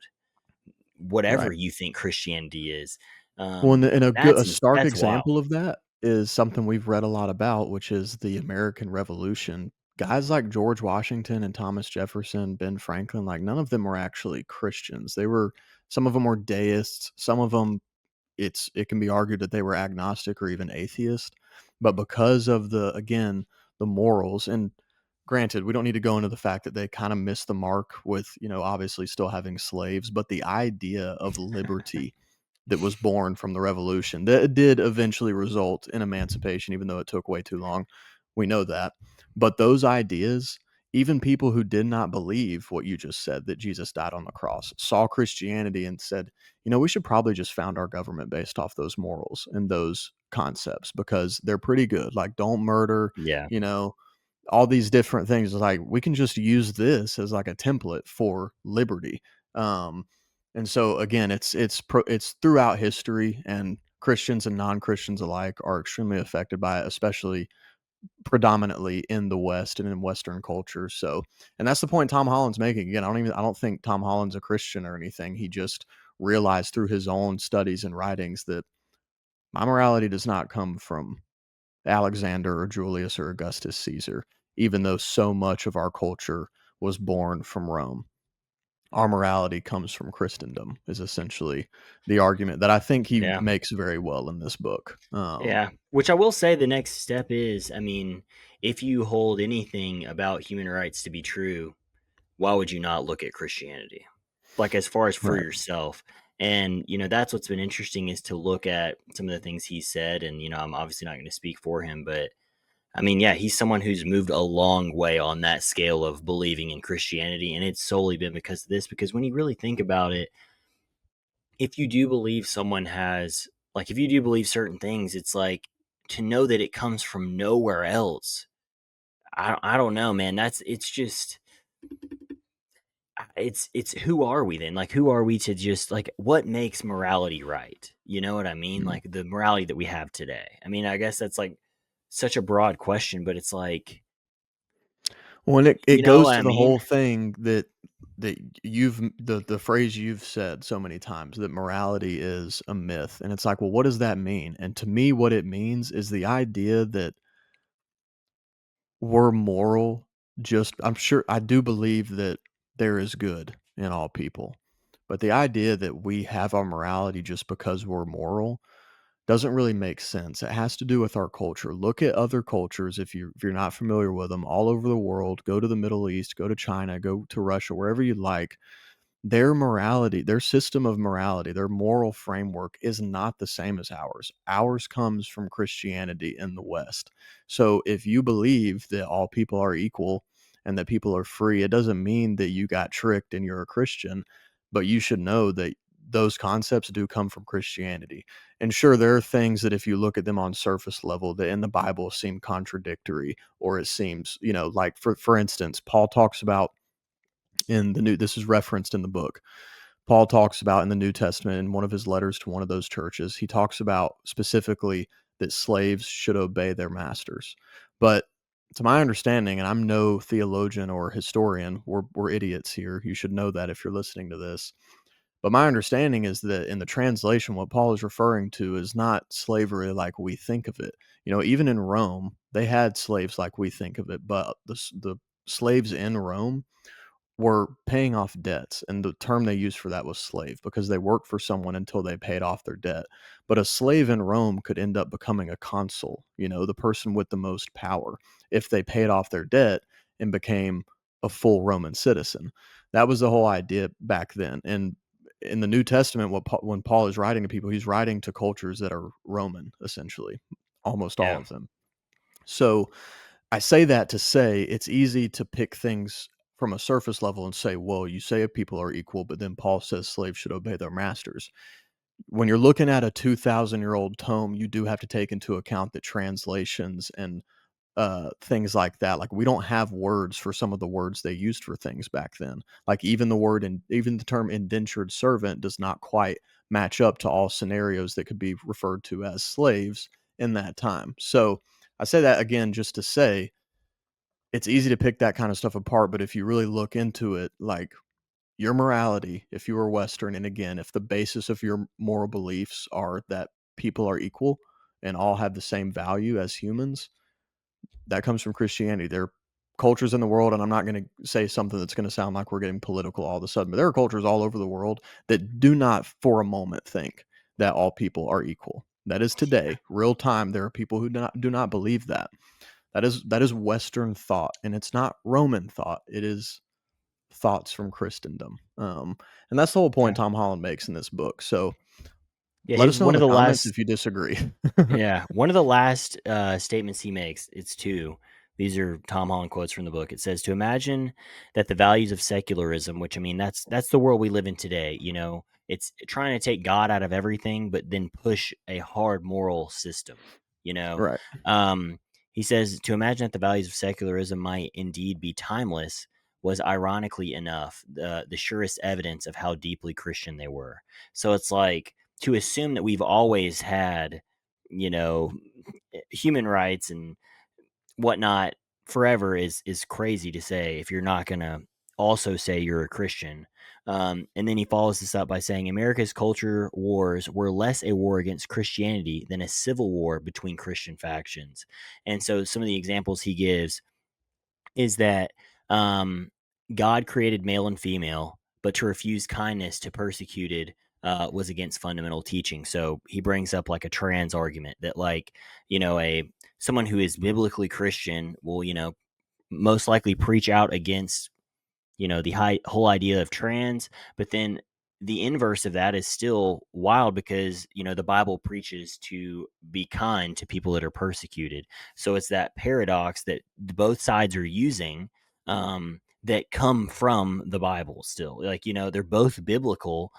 whatever right. you think Christianity is. Well, and a stark That's wild. example of that is something we've read a lot about, which is the American Revolution. Guys like George Washington and Thomas Jefferson, Ben Franklin, like none of them were actually Christians. They were some of them were deists, some of them it can be argued that they were agnostic or even atheist, but because of the morals, and granted, we don't need to go into the fact that they kind of missed the mark with, obviously still having slaves, but the idea of liberty that was born from the revolution that did eventually result in emancipation, even though it took way too long. We know that. But those ideas, even people who did not believe what you just said, that Jesus died on the cross, saw Christianity and said, we should probably just found our government based off those morals and those concepts because they're pretty good. Like, don't murder, Yeah. you know, all these different things. Like, we can just use this as like a template for liberty. Um, and so again, it's throughout history, and Christians and non-Christians alike are extremely affected by it, especially predominantly in the West and in Western culture. So, and that's the point Tom Holland's making. Again, I don't think Tom Holland's a Christian or anything. He just realized through his own studies and writings that my morality does not come from Alexander or Julius or Augustus Caesar, even though so much of our culture was born from Rome. Our morality comes from Christendom, is essentially the argument that I think he Yeah. makes very well in this book. Yeah. Which I will say the next step is, I mean, if you hold anything about human rights to be true, why would you not look at Christianity? Like as far as for Right. yourself. And, that's what's been interesting is to look at some of the things he said. And, I'm obviously not going to speak for him, but I mean, yeah, he's someone who's moved a long way on that scale of believing in Christianity. And it's solely been because of this, because when you really think about it, if you do believe someone has, like, if you do believe certain things, it's like to know that it comes from nowhere else. I don't know, man. It's just, it's who are we then? Like, who are we to just like what makes morality right? You know what I mean? Mm. Like the morality that we have today. I mean, I guess that's like such a broad question, but it's like, Well, and it you know goes what to I the mean? whole thing that the phrase you've said so many times, that morality is a myth. And it's like, well, what does that mean? And to me, what it means is the idea that we're moral. Just, I'm sure, I do believe that there is good in all people. But the idea that we have our morality just because we're moral doesn't really make sense. It has to do with our culture. Look at other cultures if you're not familiar with them all over the world. Go to the Middle East, go to China, go to Russia, wherever you like. Their morality, their system of morality, their moral framework is not the same as ours. Ours comes from Christianity in the West. So if you believe that all people are equal and that people are free, it doesn't mean that you got tricked and you're a Christian, but you should know that those concepts do come from Christianity. And sure, there are things that if you look at them on surface level that in the Bible seem contradictory, or it seems, like for instance, Paul talks about in the new this is referenced in the book. Paul talks about in the New Testament in one of his letters to one of those churches, he talks about specifically that slaves should obey their masters. But to my understanding, and I'm no theologian or historian, we're idiots here. You should know that if you're listening to this. But my understanding is that in the translation, what Paul is referring to is not slavery like we think of it. Even in Rome, they had slaves like we think of it, but the slaves in Rome were paying off debts, and the term they used for that was slave because they worked for someone until they paid off their debt. But a slave in Rome could end up becoming a consul, the person with the most power, if they paid off their debt and became a full Roman citizen. That was the whole idea back then. And in the New Testament, when Paul is writing to people, he's writing to cultures that are Roman, essentially, almost all Yeah. of them. So I say that to say it's easy to pick things from a surface level and say, "Well, you say people are equal, but then Paul says slaves should obey their masters." When you're looking at a 2,000-year-old tome, you do have to take into account that translations and things like that. Like, we don't have words for some of the words they used for things back then. Like, even the term indentured servant does not quite match up to all scenarios that could be referred to as slaves in that time. So, I say that again just to say it's easy to pick that kind of stuff apart, but if you really look into it, like, your morality, if you were Western, and again, if the basis of your moral beliefs are that people are equal and all have the same value as humans, that comes from Christianity. There are cultures in the world, and I'm not going to say something that's going to sound like we're getting political all of a sudden, but there are cultures all over the world that do not for a moment think that all people are equal. That is today, real time. There are people who do not believe that. That is Western thought, and it's not Roman thought. It is thoughts from Christendom. And that's the whole point Okay. Tom Holland makes in this book. So Yeah, let us know one in of the the comments last if you disagree. Yeah, one of the last statements he makes, it's two. These are Tom Holland quotes from the book. It says, "To imagine that the values of secularism, which I mean, that's the world we live in today. You know, it's trying to take God out of everything, but then push a hard moral system. You know, Right. um, he says to imagine that the values of secularism might indeed be timeless was ironically enough the surest evidence of how deeply Christian they were. So it's like to assume that we've always had, you know, human rights and whatnot forever is crazy to say if you're not gonna also say you're a Christian. And then he follows this up by saying America's culture wars were less a war against Christianity than a civil war between Christian factions. And so some of the examples he gives is that um, God created male and female, but to refuse kindness to persecuted was against fundamental teaching. So he brings up like a trans argument that, like, a someone who is biblically Christian will, most likely preach out against the whole idea of trans, but then the inverse of that is still wild because the Bible preaches to be kind to people that are persecuted. So it's that paradox that both sides are using, that come from the Bible still. Like, they're both biblical,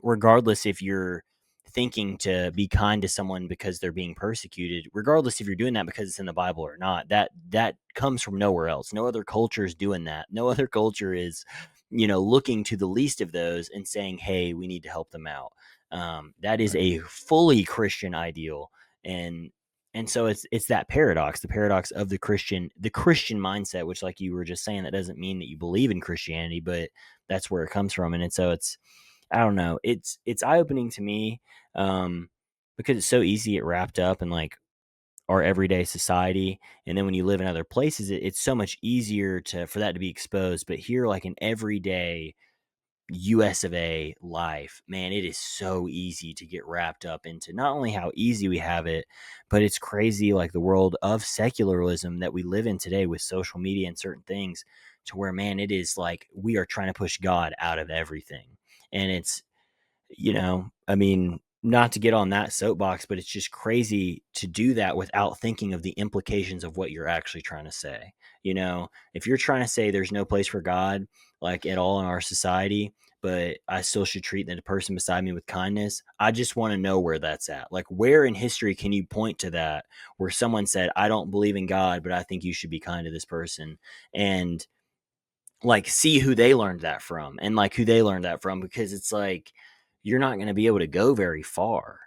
regardless if you're thinking to be kind to someone because they're being persecuted, regardless if you're doing that because it's in the Bible or not. That comes from nowhere else. No other culture is doing that. No other culture is looking to the least of those and saying, hey, we need to help them out. That is Right. a fully Christian ideal. And so it's that paradox, the paradox of the Christian mindset, which, like you were just saying, that doesn't mean that you believe in Christianity, but that's where it comes from. And so it's, I don't know. It's eye opening to me, because it's so easy to get wrapped up in like our everyday society, and then when you live in other places, it's so much easier to for that to be exposed. But here, like in everyday US of A life, man, it is so easy to get wrapped up into not only how easy we have it, but it's crazy like the world of secularism that we live in today with social media and certain things, to where, man, it is like we are trying to push God out of everything. And it's, I mean, not to get on that soapbox, but it's just crazy to do that without thinking of the implications of what you're actually trying to say. If you're trying to say there's no place for God, like at all in our society, but I still should treat the person beside me with kindness, I just want to know where that's at. Like, where in history can you point to that where someone said, I don't believe in God, but I think you should be kind to this person? And like see who they learned that from, and like who they learned that from, because it's like you're not going to be able to go very far,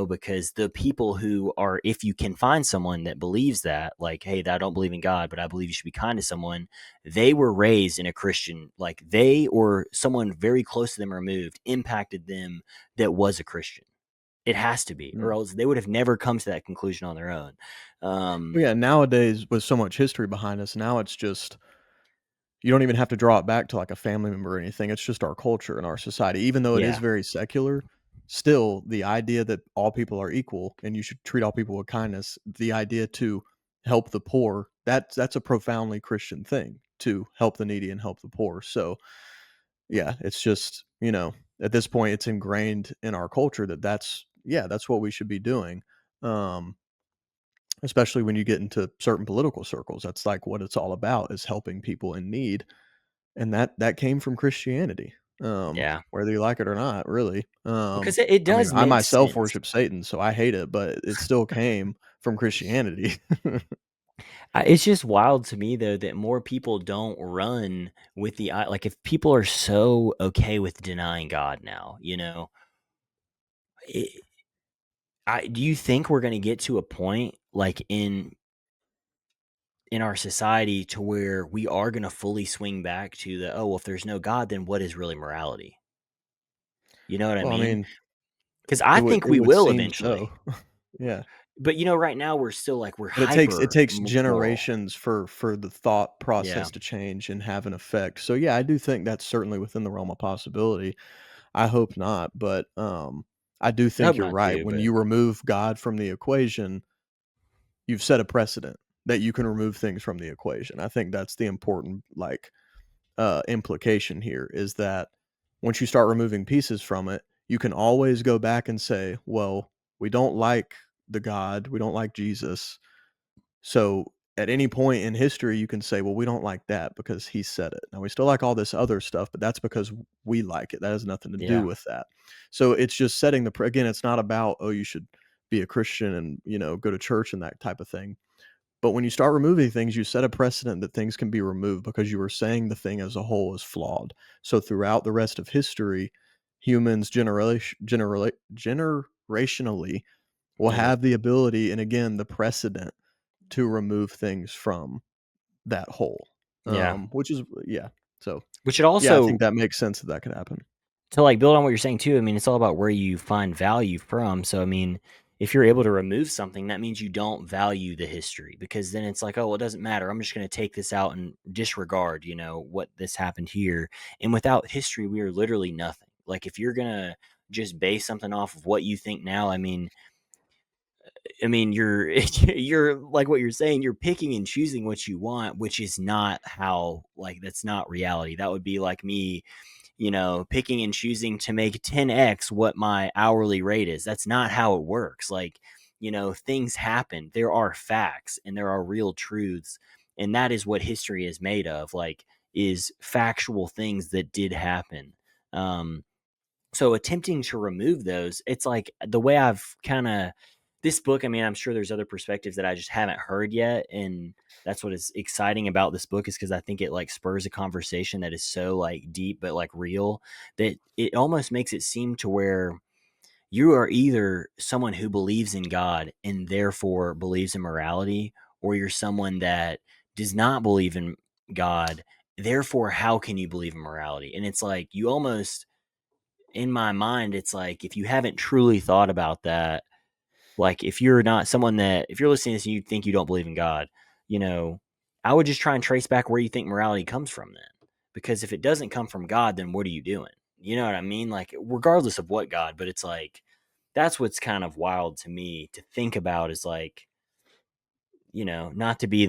because the people who are, if you can find someone that believes that, like, hey, I don't believe in God, but I believe you should be kind to someone, they were raised in a Christian, like they or someone very close to them removed impacted them that was a Christian. It has to be, or Mm. else they would have never come to that conclusion on their own. Well, um yeah, nowadays with so much history behind us, now it's just you don't even have to draw it back to like a family member or anything. It's just our culture and our society. Even though it is yeah. very secular, still the idea that all people are equal and you should treat all people with kindness, the idea to help the poor, that's a profoundly Christian thing, to help the needy and help the poor. So, yeah, it's just, at this point it's ingrained in our culture that that's yeah, that's what we should be doing. Um especially when you get into certain political circles. That's like what it's all about, is helping people in need, and that came from Christianity, Yeah. whether you like it or not, really. Well, 'cause it I mean, does I make myself sense. worship Satan, so I hate it, but it still came from Christianity. It's just wild to me though that more people don't run with like if people are so okay with denying God now, it, do you think we're going to get to a point like in our society to where we are going to fully swing back to the, oh, well, if there's no God, then what is really morality? You know what I Well, I mean? mean, Because I think it we would will seem so. eventually. Yeah. But right now we're still like we're But it hyper takes moral. generations for the thought Yeah, process to change and have an effect. So, yeah, I do think that's certainly within the realm of possibility. I hope not, but, I do I hope think you're not right. too. When But you remove God from the equation, you've set a precedent that you can remove things from the equation. I think that's the important, like, implication here, is that once you start removing pieces from it, you can always go back and say, "Well, we don't like the God, we don't like Jesus." So at any point in history, you can say, well, we don't like that because he said it. Now we still like all this other stuff, but that's because we like it. That has nothing to do yeah, with that. So it's just setting again, it's not about, oh, you should be a Christian and, go to church and that type of thing. But when you start removing things, you set a precedent that things can be removed because you are saying the thing as a whole is flawed. So throughout the rest of history, humans generationally will mhm, have the ability and again the precedent to remove things from that hole, yeah. which is yeah. So, Which it yeah, I also think that makes sense that that could happen. to like build on what you're saying too. I mean, it's all about where you find value from. So I mean, if you're able to remove something, that means you don't value the history because then it's like, oh, well, it doesn't matter. I'm just going to take this out and disregard, what this happened here. And without history, we are literally nothing. Like if you're gonna just base something off of what you think now, I mean, you're you're like what you're saying, you're picking and choosing what you want, which is not how like that's not reality. That would be like me, picking and choosing to make 10x what my hourly rate is. That's not how it works. Like, things happen. There are facts and there are real truths. And that is what history is made of, like, is factual things that did happen. Um, so attempting to remove those, it's like the way I've kind of this book, I mean, I'm sure there's other perspectives that I just haven't heard yet. And that's what is exciting about this book is because I think it like spurs a conversation that is so like deep but like real that it almost makes it seem to where you are either someone who believes in God and therefore believes in morality, or you're someone that does not believe in God. Therefore, how can you believe in morality? And it's like you almost in my mind, it's like if you haven't truly thought about that, like if you're not someone that if you're listening to this and you think you don't believe in God, you know, I would just try and trace back where you think morality comes from then. Because if it doesn't come from God, then what are you doing? You know what I mean? Like regardless of what God, but it's like that's what's kind of wild to me to think about is like, not to be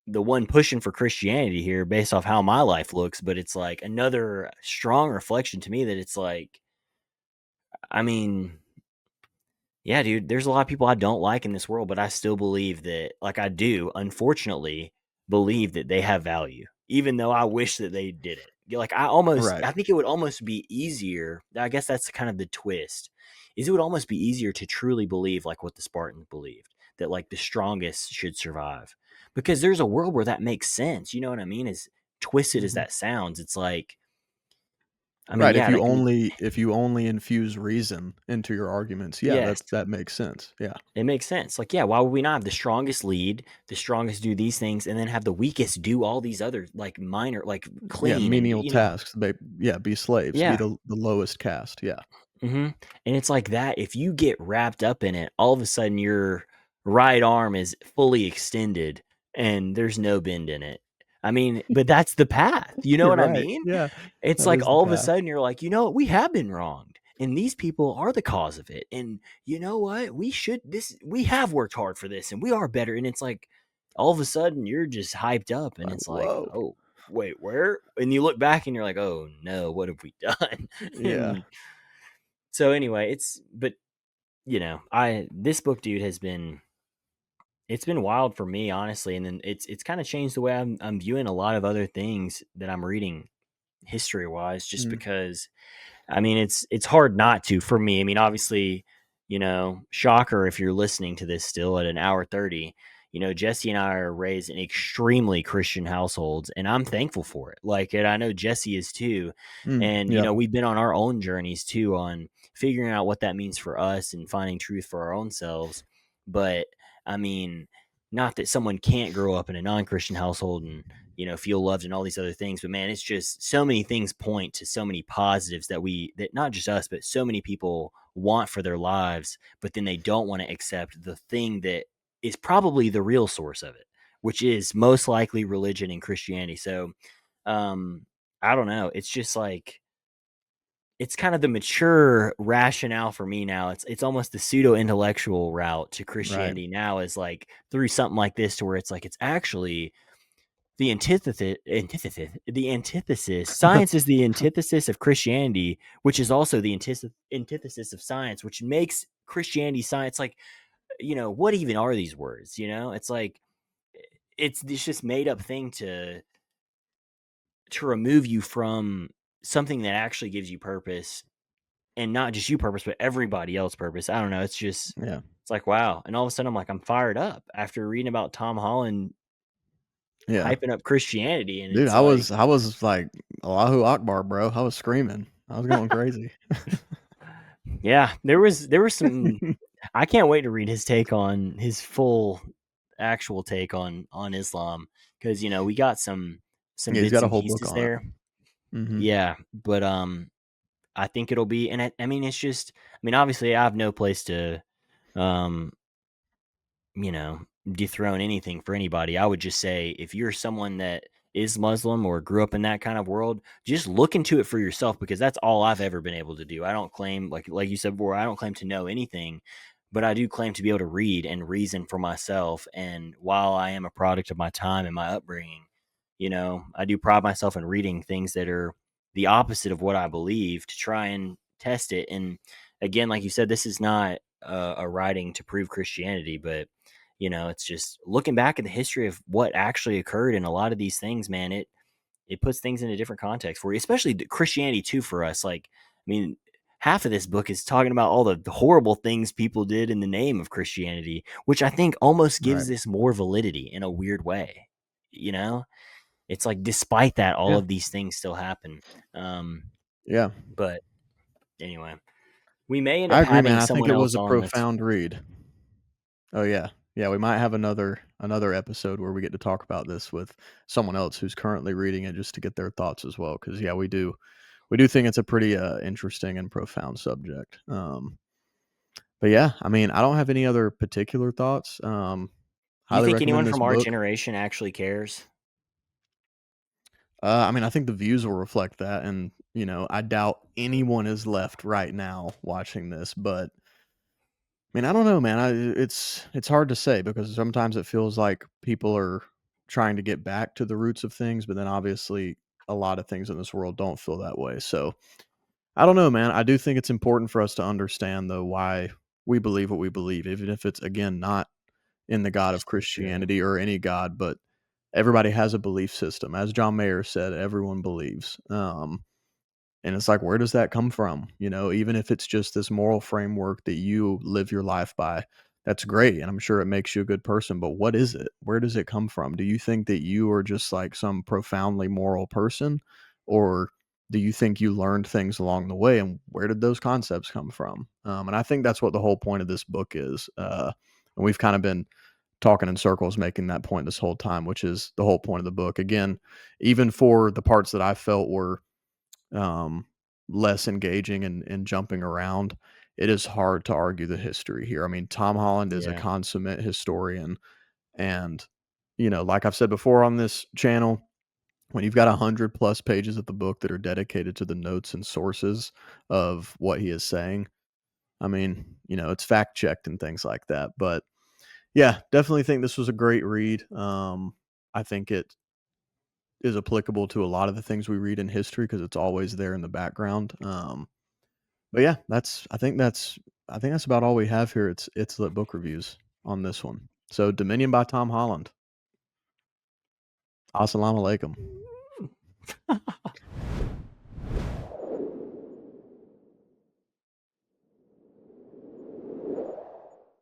the one pushing for Christianity here based off how my life looks, but it's like another strong reflection to me that it's like I mean, yeah, dude, there's a lot of people I don't like in this world, but I still believe that, like, I do, unfortunately, believe that they have value, even though I wish that they didn't. Like, Right. I think it would almost be easier. I guess that's kind of the twist, is it would almost be easier to truly believe, like, what the Spartans believed, that, like, the strongest should survive. Because there's a world where that makes sense. You know what I mean? As twisted as Mhm. that sounds, it's like, I mean, Right, yeah, that can, if you only infuse reason into your arguments, yeah, yes. that makes sense. Yeah. It makes sense. Like, yeah, why would we not have the strongest lead, the strongest do these things, and then have the weakest do all these other like minor, like Yeah, clean and menial tasks, yeah, be slaves, be yeah. the lowest caste, yeah. And it's like that. If you get wrapped up in it, all of a sudden your right arm is fully extended and there's no bend in it. I mean, but that's the path. You know You're what I right, mean? yeah, It's that like is the all of a path. sudden you're like, we have been wronged. And these people are the cause of it. And you know what? We have worked hard for this and we are better. And it's like all of a sudden you're just hyped up and Like, it's like, "Whoa." oh, wait, where? And you look back and you're like, oh no, what have we done? Yeah. And so anyway, but I this book, dude, has been. it's been wild for me, honestly, and then it's kind of changed the way I'm viewing a lot of other things that I'm reading history wise, just Mm, because I mean, it's hard not to for me. I mean, obviously, shocker if you're listening to this still at an hour 30. Jesse and I are raised in extremely Christian households, and I'm thankful for it. Like, and I know Jesse is too. And yeah, we've been on our own journeys too on figuring out what that means for us and finding truth for our own selves. But I mean, not that someone can't grow up in a non-Christian household and feel loved and all these other things, but man, it's just so many things point to so many positives that not just us but so many people want for their lives, but then they don't want to accept the thing that is probably the real source of it, which is most likely religion and Christianity. So um I don't know, it's just like it's kind of the mature rationale for me now. It's almost the pseudo intellectual route to right. Christianity now, is like through something like this, to where it's like it's actually the antithesis. Science is the antithesis of Christianity, which is also the antithesis of science, which makes Christianity science. Like, what even are these words? It's like it's this just made up thing to remove you from something that actually gives you purpose, and not just you purpose, but everybody else purpose. I don't know. Yeah, It's like, wow. And all of a sudden I'm like, I'm fired up after reading about Tom Holland yeah, hyping up Christianity. And dude. it's like, I was like Allahu Akbar, bro. I was screaming. I was going crazy. yeah, there was some. I can't wait to read his take on his full actual take on Islam, because we got some Yeah, he's bits got a and whole book pieces on it. there. Hmm. Yeah, but I think it'll be, and I mean, it's just, I mean, obviously, I have no place to um you know, dethrone anything for anybody. I would just say, if you're someone that is Muslim or grew up in that kind of world, just look into it for yourself, because that's all I've ever been able to do. I don't claim, like you said before, I don't claim to know anything, but I do claim to be able to read and reason for myself. And while I am a product of my time and my upbringing, I do pride myself in reading things that are the opposite of what I believe, to try and test it. And again, like you said, this is not a writing to prove Christianity, but it's just looking back at the history of what actually occurred in a lot of these things, man. It puts things in a different context for you, especially Christianity too. For us, like, I mean, half of this book is talking about all the horrible things people did in the name of Christianity, which I think almost gives Right. this more validity in a weird way. You know, it's like, despite that, all Yeah. of these things still happen. Um, Yeah. but anyway, we may end I up agree, man. having I think someone it was else a on that's. profound read. Oh yeah. Yeah, we might have another episode where we get to talk about this with someone else who's currently reading it, just to get their thoughts as well, cuz yeah, we do think it's a pretty interesting and profound subject. But yeah, I mean, I don't have any other particular thoughts. Do you Highly think anyone recommend this from our book. generation actually cares? I mean, I think the views will reflect that, and I doubt anyone is left right now watching this. But I mean, I don't know, man. It's hard to say, because sometimes it feels like people are trying to get back to the roots of things, but then obviously a lot of things in this world don't feel that way. So I don't know, man. I do think it's important for us to understand, though, why we believe what we believe, even if it's, again, not in the God of So true. Christianity or any God, but everybody has a belief system. As John Mayer said, everyone believes. And it's like, where does that come from? Even if it's just this moral framework that you live your life by, that's great. And I'm sure it makes you a good person. But what is it? Where does it come from? Do you think that you are just like some profoundly moral person? Or do you think you learned things along the way? And where did those concepts come from? And I think that's what the whole point of this book is. And we've kind of been talking in circles, making that point this whole time, which is the whole point of the book. Again, even for the parts that I felt were um, less engaging and jumping around, it is hard to argue the history here. I mean, Tom Holland is a Yeah. consummate historian. And, like I've said before on this channel, when you've got 100+ pages of the book that are dedicated to the notes and sources of what he is saying, I mean, it's fact checked and things like that. But yeah, definitely think this was a great read. I think it is applicable to a lot of the things we read in history, because it's always there in the background. But yeah, I think that's about all we have here. It's lit book reviews on this one. So Dominion by Tom Holland. Assalamu alaikum.